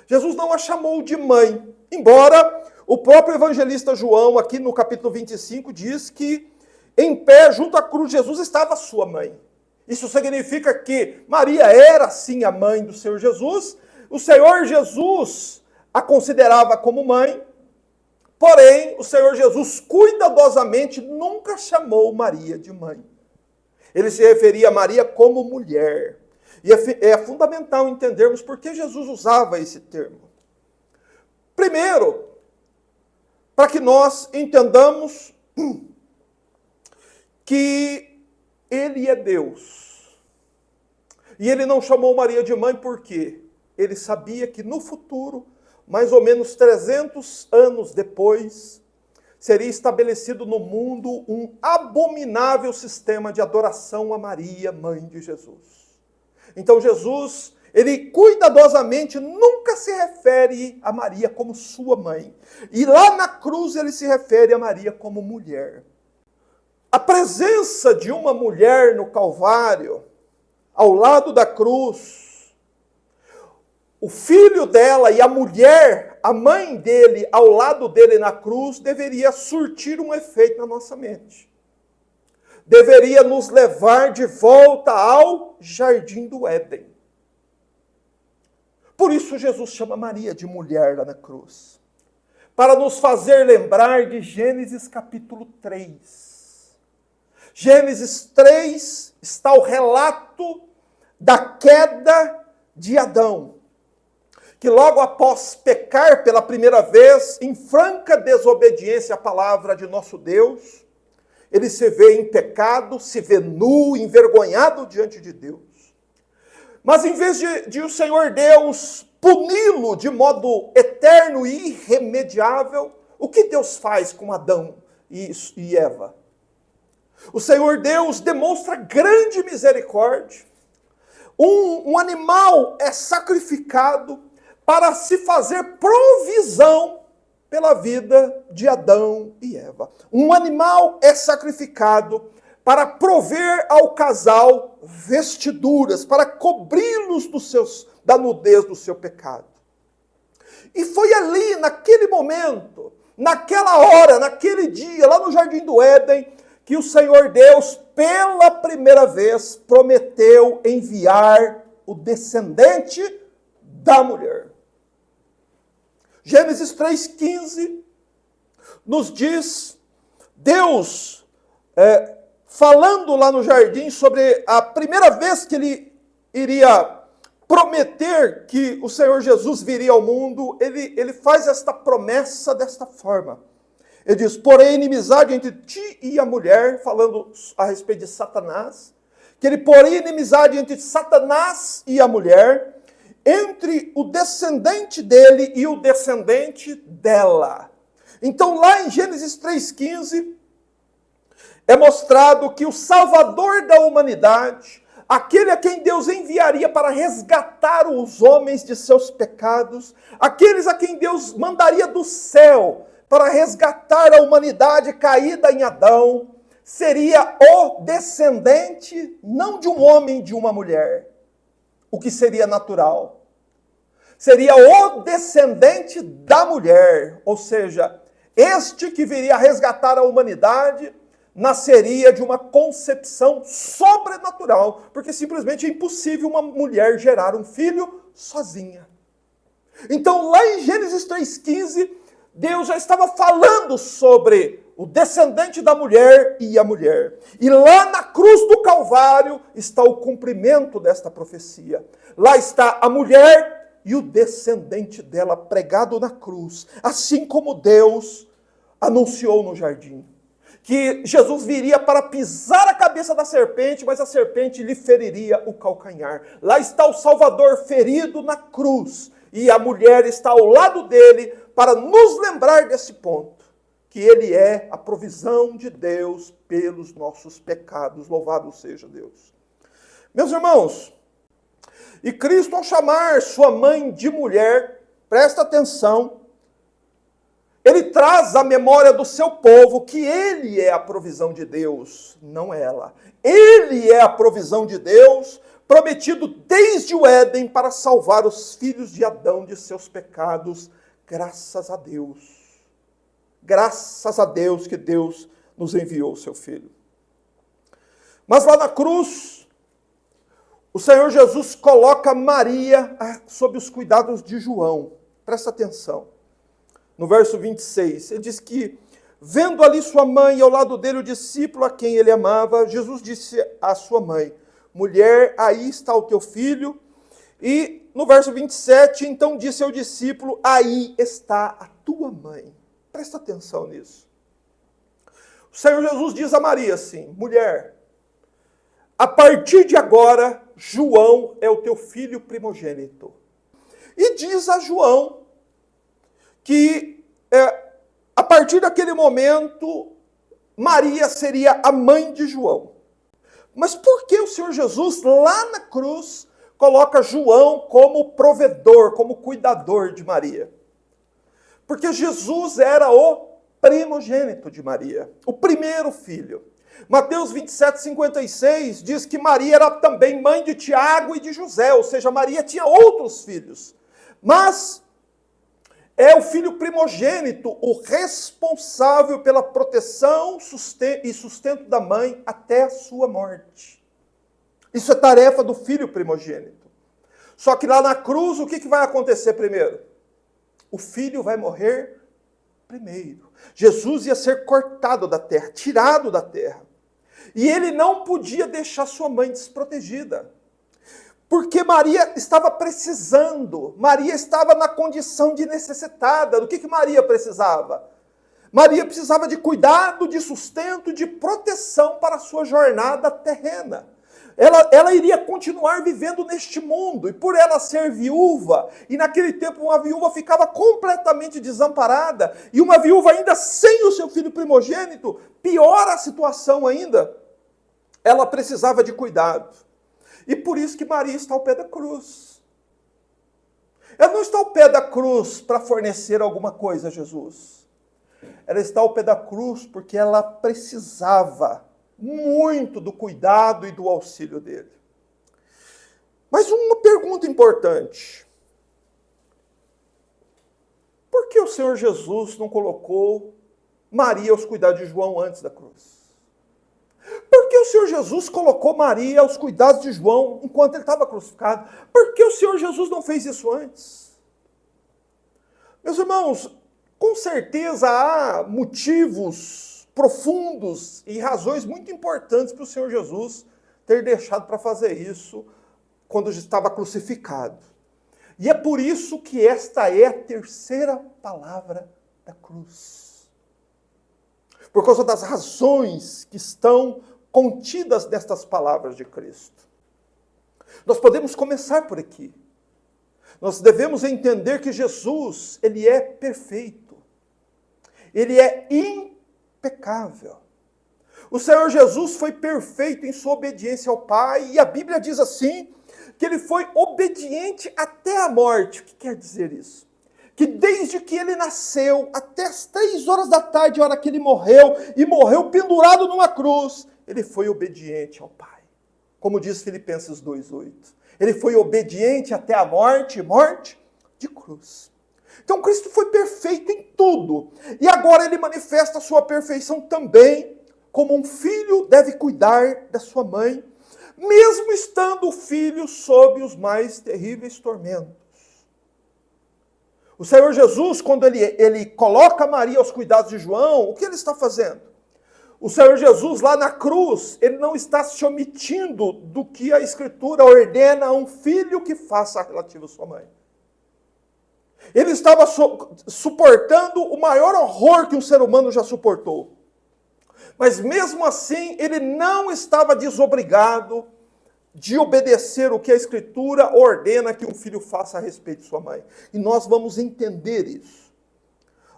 S1: Jesus não a chamou de mãe, embora o próprio evangelista João, aqui no capítulo 25, diz que em pé, junto à cruz de Jesus, estava sua mãe. Isso significa que Maria era, sim, a mãe do Senhor Jesus. O Senhor Jesus a considerava como mãe, porém, o Senhor Jesus cuidadosamente nunca chamou Maria de mãe. Ele se referia a Maria como mulher. E é fundamental entendermos por que Jesus usava esse termo. Primeiro, para que nós entendamos que ele é Deus. E ele não chamou Maria de mãe porque ele sabia que no futuro, mais ou menos 300 anos depois, seria estabelecido no mundo um abominável sistema de adoração a Maria, mãe de Jesus. Então Jesus, ele cuidadosamente nunca se refere a Maria como sua mãe. E lá na cruz ele se refere a Maria como mulher. A presença de uma mulher no Calvário, ao lado da cruz, o filho dela e a mulher, a mãe dele, ao lado dele na cruz, deveria surtir um efeito na nossa mente. Deveria nos levar de volta ao jardim do Éden. Por isso Jesus chama Maria de mulher lá na cruz. Para nos fazer lembrar de Gênesis capítulo 3. Gênesis 3 está o relato da queda de Adão, que logo após pecar pela primeira vez, em franca desobediência à palavra de nosso Deus, ele se vê em pecado, se vê nu, envergonhado diante de Deus. Mas em vez de o Senhor Deus puni-lo de modo eterno e irremediável, o que Deus faz com Adão e Eva? O Senhor Deus demonstra grande misericórdia. Um animal é sacrificado para se fazer provisão pela vida de Adão e Eva. Um animal é sacrificado para prover ao casal vestiduras, para cobri-los da nudez do seu pecado. E foi ali, naquele momento, naquela hora, naquele dia, lá no Jardim do Éden, que o Senhor Deus, pela primeira vez, prometeu enviar o descendente da mulher. Gênesis 3,15 nos diz, Deus, falando lá no jardim sobre a primeira vez que ele iria prometer que o Senhor Jesus viria ao mundo, ele faz esta promessa desta forma. Ele diz, porém, inimizade entre ti e a mulher, falando a respeito de Satanás, que ele porém inimizade entre Satanás e a mulher, entre o descendente dele e o descendente dela. Então, lá em Gênesis 3,15, é mostrado que o Salvador da humanidade, aquele a quem Deus enviaria para resgatar os homens de seus pecados, aqueles a quem Deus mandaria do céu para resgatar a humanidade caída em Adão, seria o descendente, não de um homem, de uma mulher, o que seria natural. Seria o descendente da mulher, ou seja, este que viria a resgatar a humanidade, nasceria de uma concepção sobrenatural, porque simplesmente é impossível uma mulher gerar um filho sozinha. Então, lá em Gênesis 3,15, Deus já estava falando sobre o descendente da mulher e a mulher. E lá na cruz do Calvário está o cumprimento desta profecia. Lá está a mulher e o descendente dela pregado na cruz, assim como Deus anunciou no jardim. Que Jesus viria para pisar a cabeça da serpente, mas a serpente lhe feriria o calcanhar. Lá está o Salvador ferido na cruz, e a mulher está ao lado dele para nos lembrar desse ponto, que ele é a provisão de Deus pelos nossos pecados. Louvado seja Deus. Meus irmãos, e Cristo, ao chamar sua mãe de mulher, presta atenção, ele traz à memória do seu povo que ele é a provisão de Deus, não ela. Ele é a provisão de Deus, prometido desde o Éden para salvar os filhos de Adão de seus pecados. Graças a Deus. Graças a Deus que Deus nos enviou o seu Filho. Mas lá na cruz, o Senhor Jesus coloca Maria sob os cuidados de João. Presta atenção. No verso 26, ele diz que, vendo ali sua mãe e ao lado dele o discípulo a quem ele amava, Jesus disse à sua mãe, mulher, aí está o teu filho. E no verso 27, então disse ao discípulo, aí está a tua mãe. Presta atenção nisso. O Senhor Jesus diz a Maria assim, mulher, a partir de agora, João é o teu filho primogênito. E diz a João que a partir daquele momento, Maria seria a mãe de João. Mas por que o Senhor Jesus, lá na cruz, coloca João como provedor, como cuidador de Maria? Porque Jesus era o primogênito de Maria, o primeiro filho. Mateus 27:56 diz que Maria era também mãe de Tiago e de José, ou seja, Maria tinha outros filhos. Mas é o filho primogênito, o responsável pela proteção e sustento da mãe até a sua morte. Isso é tarefa do filho primogênito. Só que lá na cruz, o que vai acontecer primeiro? O filho vai morrer primeiro. Jesus ia ser cortado da terra, tirado da terra. E ele não podia deixar sua mãe desprotegida. Porque Maria estava precisando, Maria estava na condição de necessitada. Do que Maria precisava? Maria precisava de cuidado, de sustento, de proteção para a sua jornada terrena. Ela iria continuar vivendo neste mundo, e por ela ser viúva, e naquele tempo uma viúva ficava completamente desamparada, e uma viúva ainda sem o seu filho primogênito, piora a situação ainda, ela precisava de cuidado. E por isso que Maria está ao pé da cruz. Ela não está ao pé da cruz para fornecer alguma coisa a Jesus. Ela está ao pé da cruz porque ela precisava muito do cuidado e do auxílio dele. Mas uma pergunta importante. Por que o Senhor Jesus não colocou Maria aos cuidados de João antes da cruz? Por que o Senhor Jesus colocou Maria aos cuidados de João enquanto ele estava crucificado? Por que o Senhor Jesus não fez isso antes? Meus irmãos, com certeza há motivos profundos e razões muito importantes para o Senhor Jesus ter deixado para fazer isso quando estava crucificado. E é por isso que esta é a terceira palavra da cruz. Por causa das razões que estão contidas nestas palavras de Cristo. Nós podemos começar por aqui. Nós devemos entender que Jesus, ele é perfeito. Ele é impecável. O Senhor Jesus foi perfeito em sua obediência ao Pai, e a Bíblia diz assim, que ele foi obediente até a morte. O que quer dizer isso? Que desde que ele nasceu, até as 3 horas da tarde, a hora que ele morreu, e morreu pendurado numa cruz, ele foi obediente ao Pai. Como diz Filipenses 2:8. Ele foi obediente até a morte, morte de cruz. Então Cristo foi perfeito em tudo. E agora ele manifesta a sua perfeição também, como um filho deve cuidar da sua mãe, mesmo estando o filho sob os mais terríveis tormentos. O Senhor Jesus, quando ele coloca Maria aos cuidados de João, o que ele está fazendo? O Senhor Jesus, lá na cruz, ele não está se omitindo do que a Escritura ordena a um filho que faça relativo à sua mãe. Ele estava suportando o maior horror que um ser humano já suportou. Mas mesmo assim, ele não estava desobrigado de obedecer o que a Escritura ordena que um filho faça a respeito de sua mãe. E nós vamos entender isso.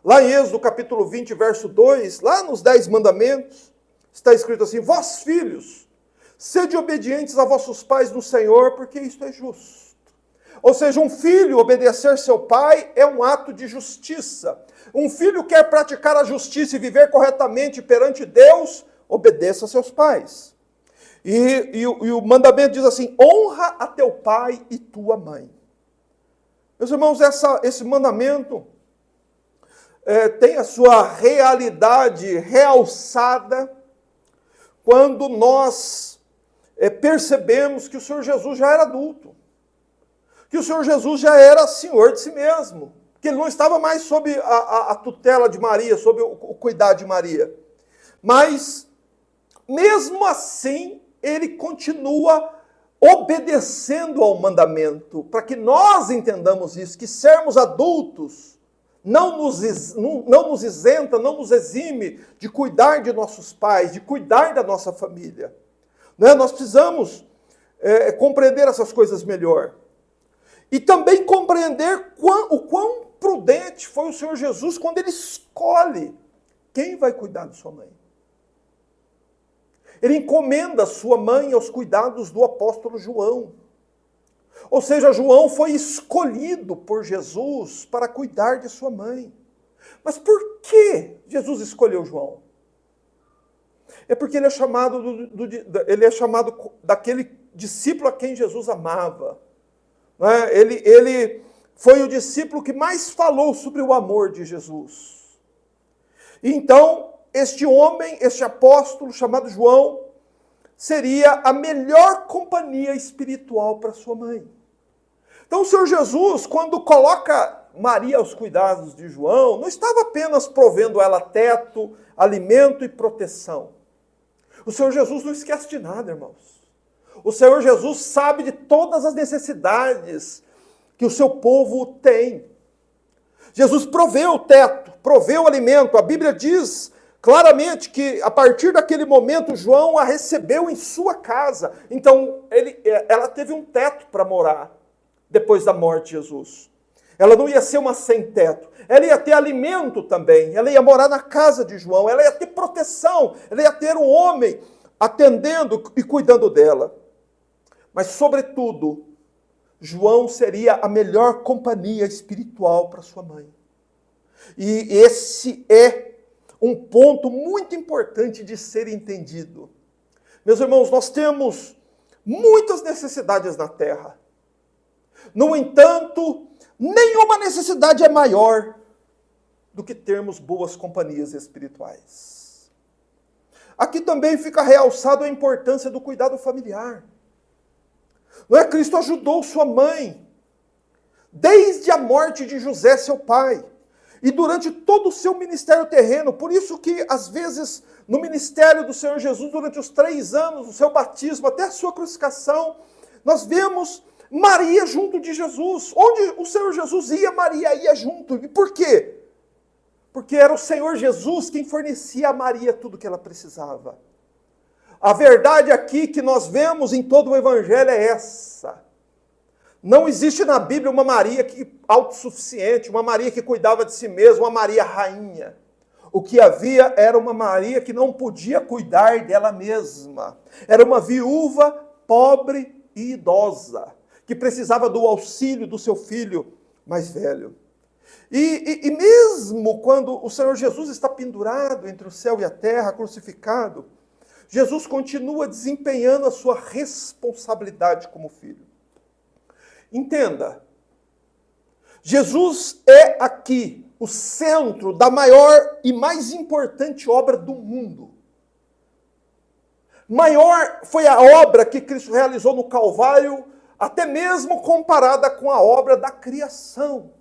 S1: Lá em Êxodo capítulo 20, verso 2, lá nos 10 mandamentos, está escrito assim: vós filhos, sede obedientes a vossos pais no Senhor, porque isto é justo. Ou seja, um filho obedecer seu pai é um ato de justiça. Um filho quer praticar a justiça e viver corretamente perante Deus, obedeça a seus pais. E o mandamento diz assim: honra a teu pai e tua mãe. Meus irmãos, esse mandamento tem a sua realidade realçada quando nós percebemos que o Senhor Jesus já era adulto, que o Senhor Jesus já era senhor de si mesmo, que ele não estava mais sob a tutela de Maria, sob o cuidado de Maria. Mas, mesmo assim, ele continua obedecendo ao mandamento, para que nós entendamos isso, que sermos adultos não nos isenta, não nos exime de cuidar de nossos pais, de cuidar da nossa família. Né? Nós precisamos compreender essas coisas melhor. E também compreender o quão prudente foi o Senhor Jesus quando ele escolhe quem vai cuidar de sua mãe. Ele encomenda sua mãe aos cuidados do apóstolo João. Ou seja, João foi escolhido por Jesus para cuidar de sua mãe. Mas por que Jesus escolheu João? É porque ele é chamado, daquele discípulo a quem Jesus amava. Ele foi o discípulo que mais falou sobre o amor de Jesus. Então, este homem, este apóstolo chamado João, seria a melhor companhia espiritual para sua mãe. Então o Senhor Jesus, quando coloca Maria aos cuidados de João, não estava apenas provendo ela teto, alimento e proteção. O Senhor Jesus não esquece de nada, irmãos. O Senhor Jesus sabe de todas as necessidades que o seu povo tem. Jesus proveu o teto, proveu o alimento. A Bíblia diz claramente que a partir daquele momento João a recebeu em sua casa. Então ela teve um teto para morar depois da morte de Jesus. Ela não ia ser uma sem teto. Ela ia ter alimento também. Ela ia morar na casa de João. Ela ia ter proteção. Ela ia ter um homem atendendo e cuidando dela. Mas, sobretudo, João seria a melhor companhia espiritual para sua mãe. E esse é um ponto muito importante de ser entendido. Meus irmãos, nós temos muitas necessidades na terra. No entanto, nenhuma necessidade é maior do que termos boas companhias espirituais. aqui também fica realçado a importância do cuidado familiar. Não é? Cristo ajudou sua mãe, desde a morte de José, seu pai, e durante todo o seu ministério terreno. Por isso que, às vezes, no ministério do Senhor Jesus, durante os 3 anos, do seu batismo, até a sua crucificação, nós vemos Maria junto de Jesus. Onde o Senhor Jesus ia, Maria ia junto. E por quê? Porque era o Senhor Jesus quem fornecia a Maria tudo o que ela precisava. A verdade aqui que nós vemos em todo o Evangelho é essa. Não existe na Bíblia uma Maria autossuficiente, uma Maria que cuidava de si mesma, uma Maria rainha. O que havia era uma Maria que não podia cuidar dela mesma. Era uma viúva pobre e idosa, que precisava do auxílio do seu filho mais velho. E mesmo quando o Senhor Jesus está pendurado entre o céu e a terra, crucificado, Jesus continua desempenhando a sua responsabilidade como filho. Entenda, Jesus é aqui o centro da maior e mais importante obra do mundo. Maior foi a obra que Cristo realizou no Calvário, até mesmo comparada com a obra da criação.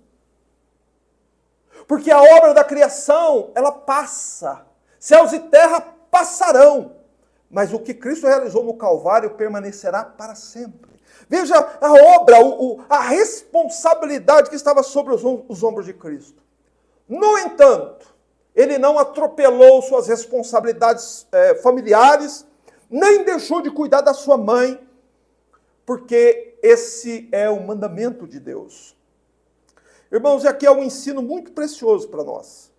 S1: Porque a obra da criação, ela passa. Céus e terra passarão. Mas o que Cristo realizou no Calvário permanecerá para sempre. Veja a obra, a responsabilidade que estava sobre os ombros de Cristo. No entanto, ele não atropelou suas responsabilidades familiares, nem deixou de cuidar da sua mãe, porque esse é o mandamento de Deus. Irmãos, aqui é um ensino muito precioso para nós.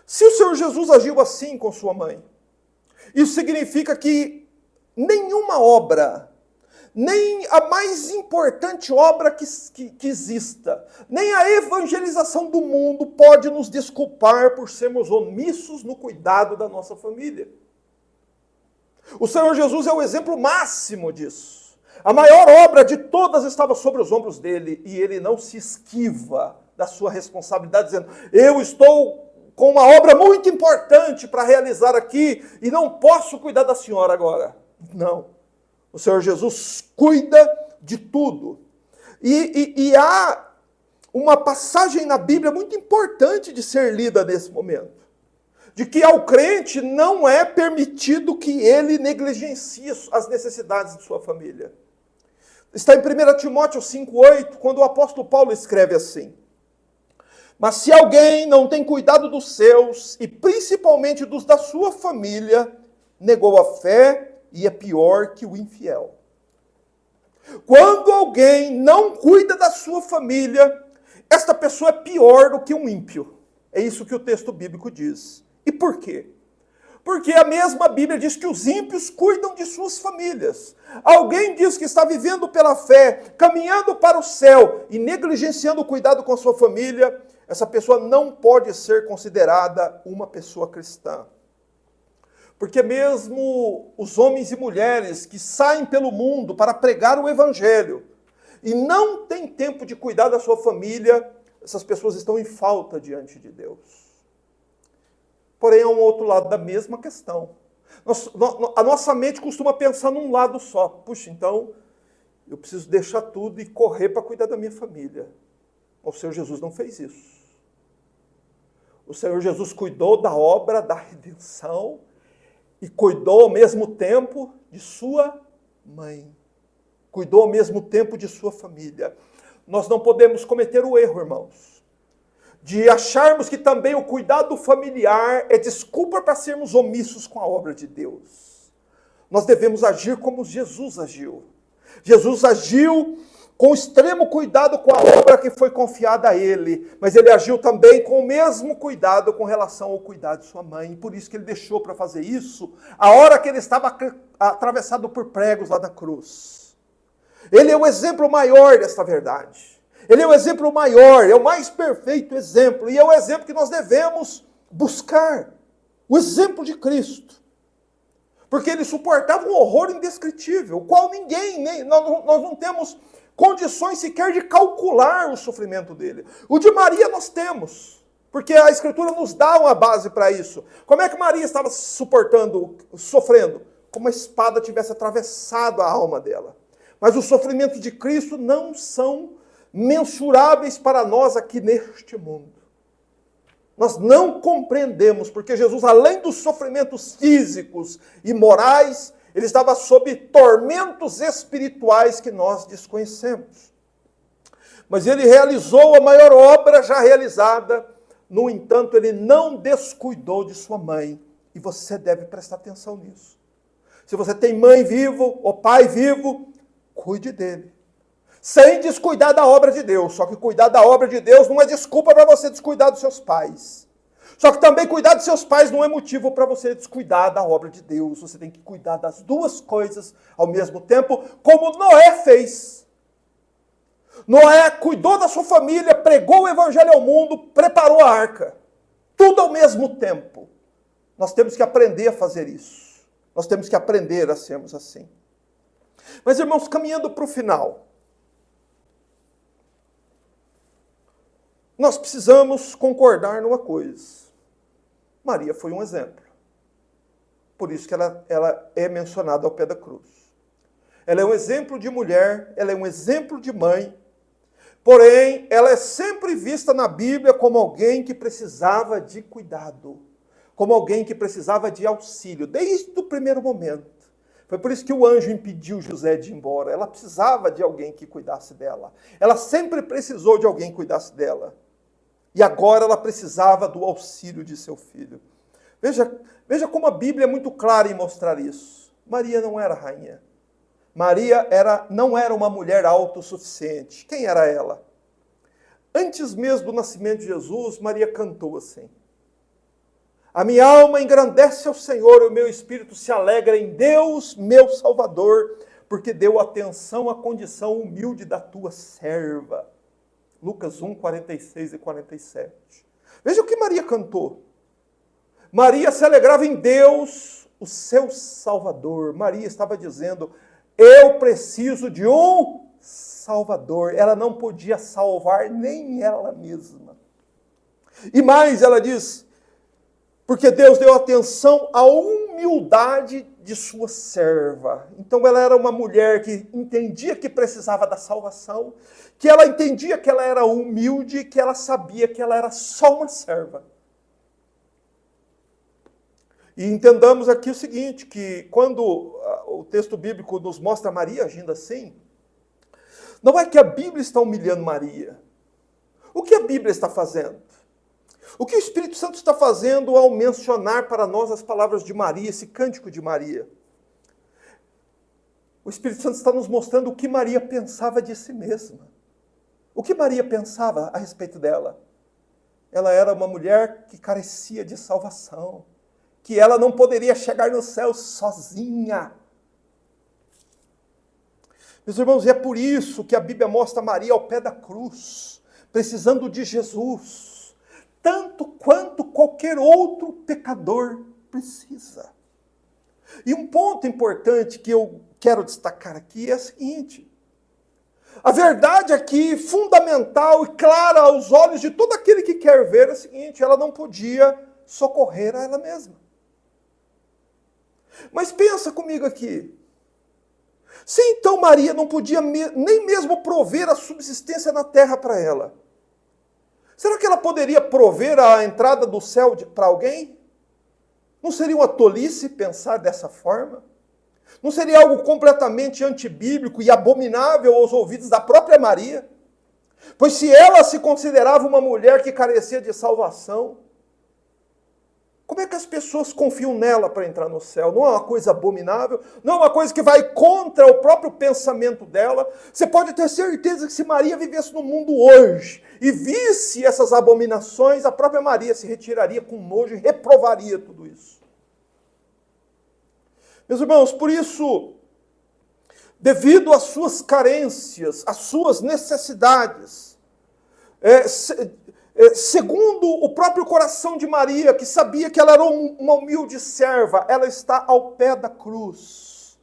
S1: Se o Senhor Jesus agiu assim com sua mãe, isso significa que nenhuma obra, nem a mais importante obra que exista, nem a evangelização do mundo pode nos desculpar por sermos omissos no cuidado da nossa família. O Senhor Jesus é o exemplo máximo disso. A maior obra de todas estava sobre os ombros dele, e ele não se esquiva da sua responsabilidade, dizendo: eu estou com uma obra muito importante para realizar aqui, e não posso cuidar da senhora agora. Não. O Senhor Jesus cuida de tudo. E há uma passagem na Bíblia muito importante de ser lida nesse momento. De que ao crente não é permitido que ele negligencie as necessidades de sua família. Está em 1 Timóteo 5,8, quando o apóstolo Paulo escreve assim: mas se alguém não tem cuidado dos seus, e principalmente dos da sua família, negou a fé e é pior que o infiel. Quando alguém não cuida da sua família, esta pessoa é pior do que um ímpio. É isso que o texto bíblico diz. E por quê? Porque a mesma Bíblia diz que os ímpios cuidam de suas famílias. Alguém diz que está vivendo pela fé, caminhando para o céu e negligenciando o cuidado com a sua família, essa pessoa não pode ser considerada uma pessoa cristã. Porque mesmo os homens e mulheres que saem pelo mundo para pregar o evangelho e não têm tempo de cuidar da sua família, essas pessoas estão em falta diante de Deus. Porém, há um outro lado da mesma questão. A nossa mente costuma pensar num lado só. Puxa, então eu preciso deixar tudo e correr para cuidar da minha família. O Senhor Jesus não fez isso. O Senhor Jesus cuidou da obra da redenção e cuidou ao mesmo tempo de sua mãe. Cuidou ao mesmo tempo de sua família. Nós não podemos cometer o erro, irmãos, de acharmos que também o cuidado familiar é desculpa para sermos omissos com a obra de Deus. Nós devemos agir como Jesus agiu. Jesus agiu com extremo cuidado com a obra que foi confiada a ele, mas ele agiu também com o mesmo cuidado com relação ao cuidado de sua mãe. Por isso que ele deixou para fazer isso a hora que ele estava atravessado por pregos lá na cruz. Ele é o exemplo maior desta verdade. Ele é o exemplo maior, é o mais perfeito exemplo, e é o exemplo que nós devemos buscar, o exemplo de Cristo. Porque ele suportava um horror indescritível, o qual nós não temos condições sequer de calcular o sofrimento dele. O de Maria nós temos, Porque a Escritura nos dá uma base para isso. Como é que Maria estava sofrendo? Como a espada tivesse atravessado a alma dela. Mas os sofrimentos de Cristo não são mensuráveis para nós aqui neste mundo. Nós não compreendemos, porque Jesus, além dos sofrimentos físicos e morais, ele estava sob tormentos espirituais que nós desconhecemos. Mas ele realizou a maior obra já realizada. No entanto, ele não descuidou de sua mãe. E você deve prestar atenção nisso. Se você tem mãe vivo ou pai vivo, cuide dele. Sem descuidar da obra de Deus. Só que cuidar da obra de Deus não é desculpa para você descuidar dos seus pais. Só que também cuidar dos seus pais não é motivo para você descuidar da obra de Deus. Você tem que cuidar das duas coisas ao mesmo tempo, como Noé fez. Noé cuidou da sua família, pregou o evangelho ao mundo, preparou a arca. Tudo ao mesmo tempo. Nós temos que aprender a fazer isso. Nós temos que aprender a sermos assim. Mas, irmãos, caminhando para o final, nós precisamos concordar numa coisa. Maria foi um exemplo. Por isso que ela é mencionada ao pé da cruz. Ela é um exemplo de mulher, ela é um exemplo de mãe. Porém, ela é sempre vista na Bíblia como alguém que precisava de cuidado, como alguém que precisava de auxílio, desde o primeiro momento. Foi por isso que o anjo impediu José de ir embora. Ela precisava de alguém que cuidasse dela. Ela sempre precisou de alguém que cuidasse dela. E agora ela precisava do auxílio de seu filho. Veja como a Bíblia é muito clara em mostrar isso. Maria não era rainha. Maria não era uma mulher autossuficiente. Quem era ela? Antes mesmo do nascimento de Jesus, Maria cantou assim: a minha alma engrandece ao Senhor, e o meu espírito se alegra em Deus, meu Salvador, porque deu atenção à condição humilde da tua serva. Lucas 1, 46 e 47. Veja o que Maria cantou. Maria se alegrava em Deus, o seu Salvador. Maria estava dizendo: eu preciso de um Salvador. Ela não podia salvar nem ela mesma. E mais, ela diz: porque Deus deu atenção à humildade de sua serva. Então ela era uma mulher que entendia que precisava da salvação, que ela entendia que ela era humilde, que ela sabia que ela era só uma serva. E entendamos aqui o seguinte, que quando o texto bíblico nos mostra Maria agindo assim, não é que a Bíblia está humilhando Maria. O que a Bíblia está fazendo? O que o Espírito Santo está fazendo ao mencionar para nós as palavras de Maria, esse cântico de Maria? O Espírito Santo está nos mostrando o que Maria pensava de si mesma. O que Maria pensava a respeito dela? Ela era uma mulher que carecia de salvação, que ela não poderia chegar no céu sozinha. Meus irmãos, e é por isso que a Bíblia mostra Maria ao pé da cruz, precisando de Jesus, tanto quanto qualquer outro pecador precisa. E um ponto importante que eu quero destacar aqui é o seguinte: a verdade aqui, fundamental e clara aos olhos de todo aquele que quer ver, é o seguinte: ela não podia socorrer a ela mesma. Mas pensa comigo aqui. Se então Maria não podia nem mesmo prover a subsistência na terra para ela, será que ela poderia prover a entrada do céu para alguém? Não seria uma tolice pensar dessa forma? Não seria algo completamente antibíblico e abominável aos ouvidos da própria Maria? Pois se ela se considerava uma mulher que carecia de salvação, como é que as pessoas confiam nela para entrar no céu? Não é uma coisa abominável? Não é uma coisa que vai contra o próprio pensamento dela? Você pode ter certeza que se Maria vivesse no mundo hoje e visse essas abominações, a própria Maria se retiraria com nojo e reprovaria tudo isso. Meus irmãos, por isso, devido às suas carências, às suas necessidades, segundo o próprio coração de Maria, que sabia que ela era uma humilde serva, ela está ao pé da cruz.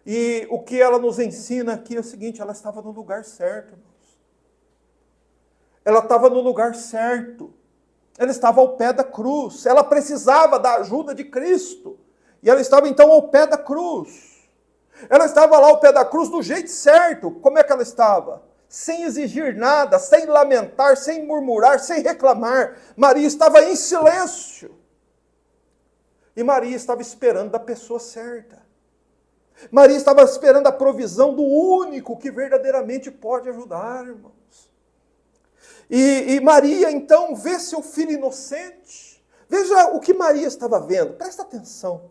S1: E o que ela nos ensina aqui é o seguinte: ela estava no lugar certo, irmãos. Ela estava no lugar certo. Ela estava ao pé da cruz. Ela precisava da ajuda de Cristo. E ela estava então ao pé da cruz. Ela estava lá ao pé da cruz do jeito certo. Como é que ela estava? Sem exigir nada, sem lamentar, sem murmurar, sem reclamar. Maria estava em silêncio. E Maria estava esperando da pessoa certa. Maria estava esperando a provisão do único que verdadeiramente pode ajudar, irmãos. E Maria, então, vê seu filho inocente. Veja o que Maria estava vendo. Presta atenção.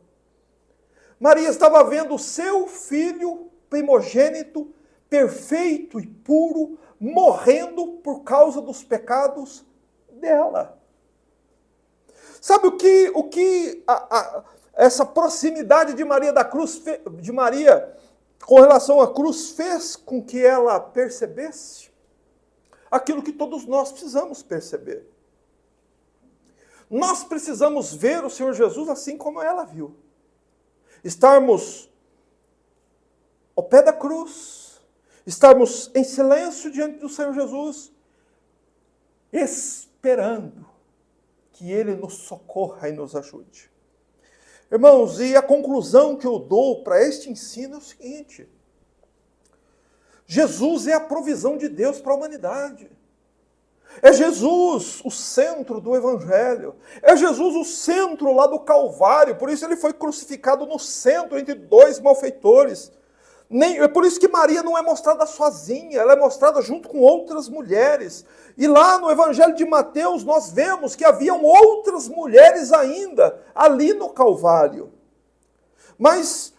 S1: Maria estava vendo o seu filho primogênito, perfeito e puro, morrendo por causa dos pecados dela. Sabe o que essa proximidade de Maria da cruz, de Maria com relação à cruz, fez com que ela percebesse aquilo que todos nós precisamos perceber. Nós precisamos ver o Senhor Jesus assim como ela viu. Estarmos ao pé da cruz, estarmos em silêncio diante do Senhor Jesus, esperando que Ele nos socorra e nos ajude. Irmãos, e a conclusão que eu dou para este ensino é o seguinte: Jesus é a provisão de Deus para a humanidade. É Jesus o centro do Evangelho. É Jesus o centro lá do Calvário. Por isso ele foi crucificado no centro entre dois malfeitores. É por isso que Maria não é mostrada sozinha, ela é mostrada junto com outras mulheres. E lá no Evangelho de Mateus nós vemos que haviam outras mulheres ainda ali no Calvário. Mas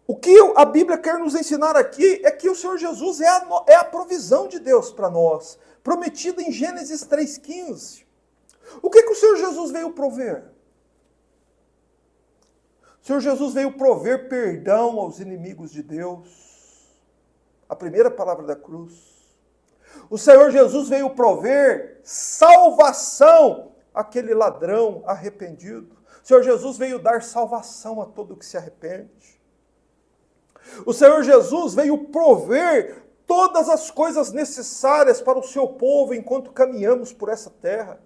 S1: o que a Bíblia quer nos ensinar aqui é que o Senhor Jesus é a provisão de Deus para nós, prometida em Gênesis 3,15. O que o Senhor Jesus veio prover? O Senhor Jesus veio prover perdão aos inimigos de Deus. A primeira palavra da cruz. O Senhor Jesus veio prover salvação àquele ladrão arrependido. O Senhor Jesus veio dar salvação a todo que se arrepende. O Senhor Jesus veio prover todas as coisas necessárias para o seu povo enquanto caminhamos por essa terra.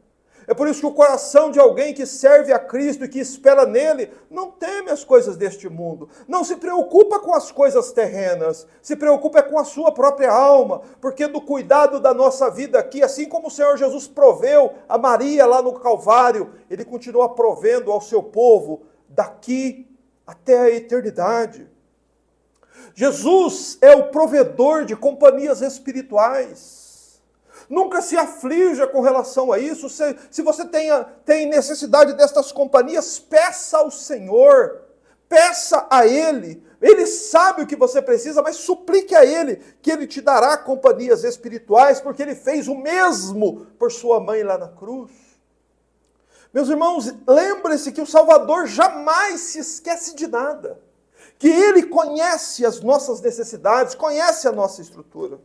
S1: É por isso que o coração de alguém que serve a Cristo e que espera nele, não teme as coisas deste mundo. Não se preocupa com as coisas terrenas. Se preocupa com a sua própria alma. Porque do cuidado da nossa vida aqui, assim como o Senhor Jesus proveu a Maria lá no Calvário, Ele continua provendo ao seu povo daqui até a eternidade. Jesus é o provedor de companhias espirituais. Nunca se aflija com relação a isso. Se você tem necessidade destas companhias, peça ao Senhor. Peça a Ele. Ele sabe o que você precisa, mas suplique a Ele, que Ele te dará companhias espirituais, porque Ele fez o mesmo por sua mãe lá na cruz. Meus irmãos, lembre-se que o Salvador jamais se esquece de nada. Que Ele conhece as nossas necessidades, conhece a nossa estrutura.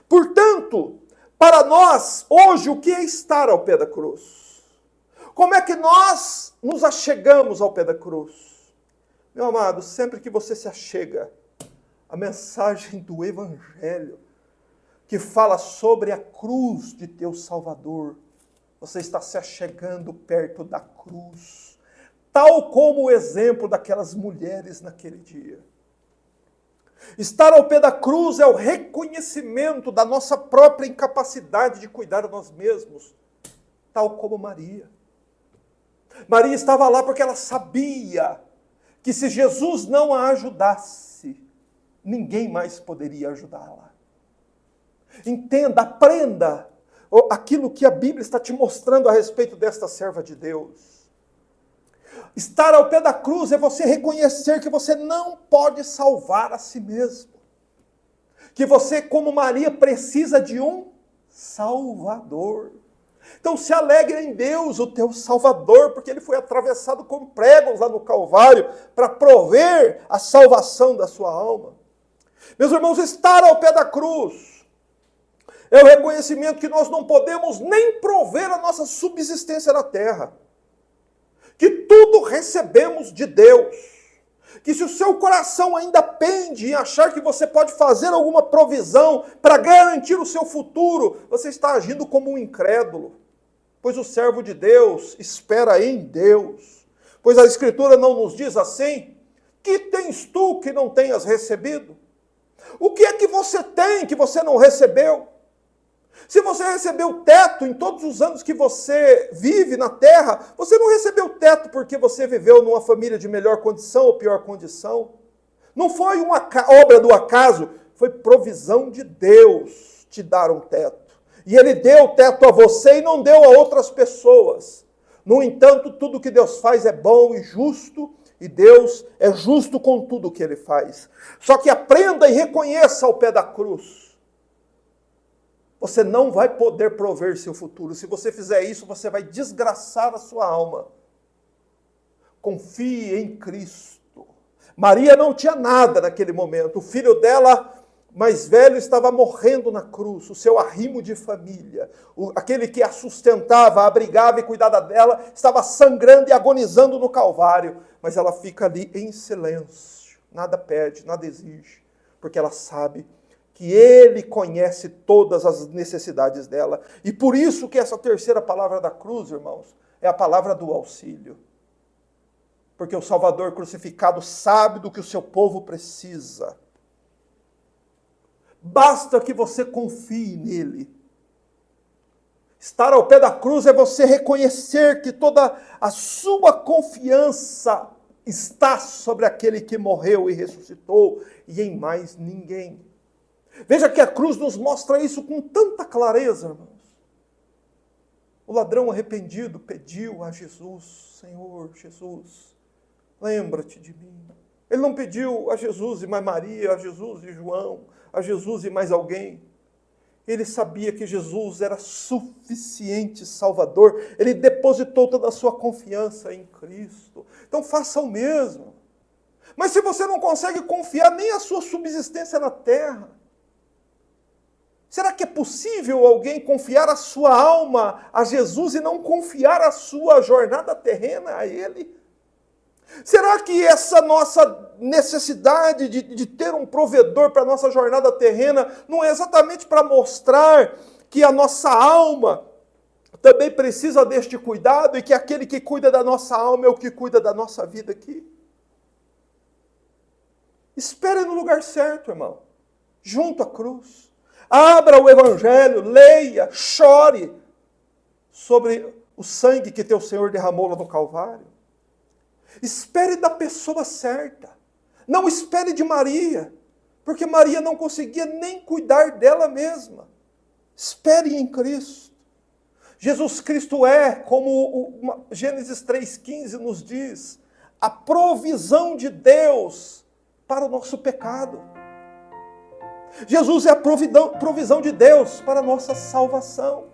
S1: Portanto, para nós, hoje, o que é estar ao pé da cruz? Como é que nós nos achegamos ao pé da cruz? Meu amado, sempre que você se achega, a mensagem do Evangelho, que fala sobre a cruz de teu Salvador, você está se achegando perto da cruz, tal como o exemplo daquelas mulheres naquele dia. Estar ao pé da cruz é o reconhecimento da nossa própria incapacidade de cuidar de nós mesmos, tal como Maria. Maria estava lá porque ela sabia que se Jesus não a ajudasse, ninguém mais poderia ajudá-la. Entenda, aprenda aquilo que a Bíblia está te mostrando a respeito desta serva de Deus. Estar ao pé da cruz é você reconhecer que você não pode salvar a si mesmo. Que você, como Maria, precisa de um Salvador. Então se alegre em Deus, o teu Salvador, porque Ele foi atravessado com pregos lá no Calvário para prover a salvação da sua alma. Meus irmãos, estar ao pé da cruz é o reconhecimento que nós não podemos nem prover a nossa subsistência na terra. Que tudo recebemos de Deus. Que se o seu coração ainda pende em achar que você pode fazer alguma provisão para garantir o seu futuro, você está agindo como um incrédulo. pois o servo de Deus espera em Deus. Pois a Escritura não nos diz assim? Que tens tu que não tenhas recebido? O que é que você tem que você não recebeu? Se você recebeu teto em todos os anos que você vive na terra, você não recebeu teto porque você viveu numa família de melhor condição ou pior condição. Não foi uma obra do acaso, foi provisão de Deus te dar um teto. E Ele deu teto a você e não deu a outras pessoas. No entanto, tudo que Deus faz é bom e justo, e Deus é justo com tudo que Ele faz. Só que aprenda e reconheça ao pé da cruz. Você não vai poder prover seu futuro. Se você fizer isso, você vai desgraçar a sua alma. Confie em Cristo. Maria não tinha nada naquele momento. O filho dela, mais velho, estava morrendo na cruz. O seu arrimo de família, aquele que a sustentava, a abrigava e cuidava dela, estava sangrando e agonizando no Calvário. Mas ela fica ali em silêncio. Nada pede, nada exige. Porque ela sabe que Ele conhece todas as necessidades dela. E por isso que essa terceira palavra da cruz, irmãos, é a palavra do auxílio. Porque o Salvador crucificado sabe do que o seu povo precisa. Basta que você confie nele. Estar ao pé da cruz é você reconhecer que toda a sua confiança está sobre aquele que morreu e ressuscitou e em mais ninguém. Veja que a cruz nos mostra isso com tanta clareza, irmãos. O ladrão arrependido pediu a Jesus: Senhor, Jesus, lembra-te de mim. Ele não pediu a Jesus e mais Maria, a Jesus e João, a Jesus e mais alguém. Ele sabia que Jesus era suficiente Salvador. Ele depositou toda a sua confiança em Cristo. Então faça o mesmo. Mas se você não consegue confiar nem a sua subsistência na terra, será que é possível alguém confiar a sua alma a Jesus e não confiar a sua jornada terrena a Ele? Será que essa nossa necessidade de ter um provedor para a nossa jornada terrena não é exatamente para mostrar que a nossa alma também precisa deste cuidado e que aquele que cuida da nossa alma é o que cuida da nossa vida aqui? Espere no lugar certo, irmão, junto à cruz. Abra o Evangelho, leia, chore sobre o sangue que teu Senhor derramou lá no Calvário. Espere da pessoa certa. Não espere de Maria, porque Maria não conseguia nem cuidar dela mesma. Espere em Cristo. Jesus Cristo é, como Gênesis 3,15 nos diz, a provisão de Deus para o nosso pecado. Jesus é a provisão de Deus para a nossa salvação.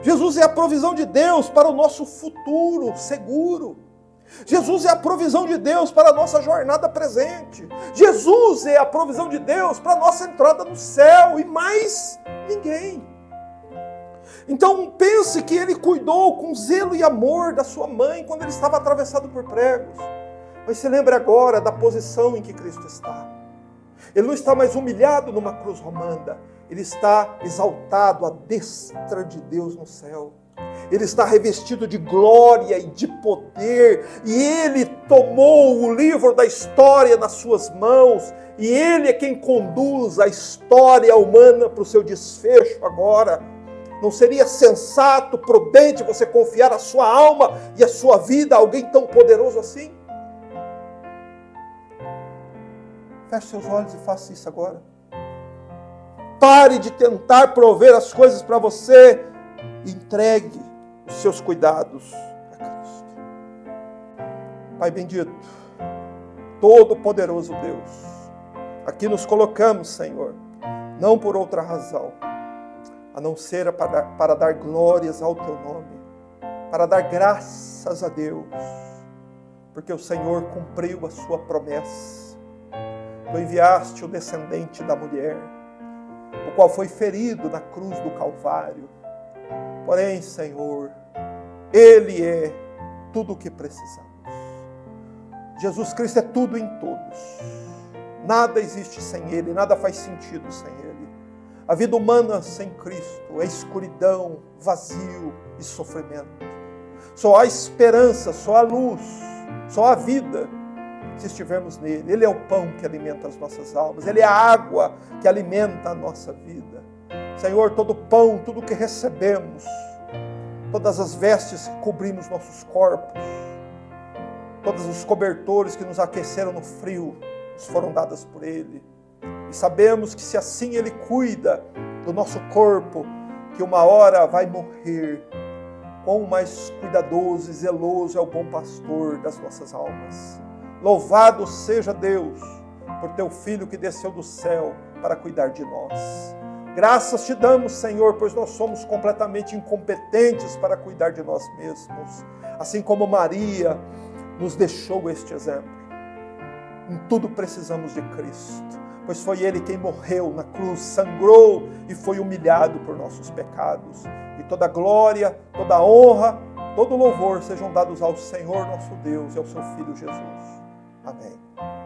S1: Jesus é a provisão de Deus para o nosso futuro seguro. Jesus é a provisão de Deus para a nossa jornada presente. Jesus é a provisão de Deus para a nossa entrada no céu e mais ninguém. Então pense que Ele cuidou com zelo e amor da sua mãe quando Ele estava atravessado por pregos. Mas se lembre agora da posição em que Cristo está. Ele não está mais humilhado numa cruz romana. Ele está exaltado à destra de Deus no céu. Ele está revestido de glória e de poder. E Ele tomou o livro da história nas suas mãos. E Ele é quem conduz a história humana para o seu desfecho agora. Não seria sensato, prudente você confiar a sua alma e a sua vida a alguém tão poderoso assim? Feche seus olhos e faça isso agora. Pare de tentar prover as coisas para você. Entregue os seus cuidados a Cristo. Pai bendito, Todo-Poderoso Deus, aqui nos colocamos, Senhor, não por outra razão, a não ser para dar glórias ao Teu nome, para dar graças a Deus, porque o Senhor cumpriu a sua promessa. Tu enviaste o descendente da mulher, o qual foi ferido na cruz do Calvário. Porém, Senhor, Ele é tudo o que precisamos. Jesus Cristo é tudo em todos. Nada existe sem Ele, nada faz sentido sem Ele. A vida humana sem Cristo é escuridão, vazio e sofrimento. Só há esperança, só há luz, só há vida se estivermos nele. Ele é o pão que alimenta as nossas almas. Ele é a água que alimenta a nossa vida. Senhor, todo pão, tudo que recebemos, todas as vestes que cobrimos nossos corpos, todos os cobertores que nos aqueceram no frio, nos foram dadas por Ele. E sabemos que se assim Ele cuida do nosso corpo, que uma hora vai morrer, quão mais cuidadoso e zeloso é o bom pastor das nossas almas. Louvado seja Deus por Teu Filho que desceu do céu para cuidar de nós. Graças Te damos, Senhor, pois nós somos completamente incompetentes para cuidar de nós mesmos. Assim como Maria nos deixou este exemplo. Em tudo precisamos de Cristo, pois foi Ele quem morreu na cruz, sangrou e foi humilhado por nossos pecados. E toda glória, toda honra, todo louvor sejam dados ao Senhor nosso Deus e ao Seu Filho Jesus. Amém.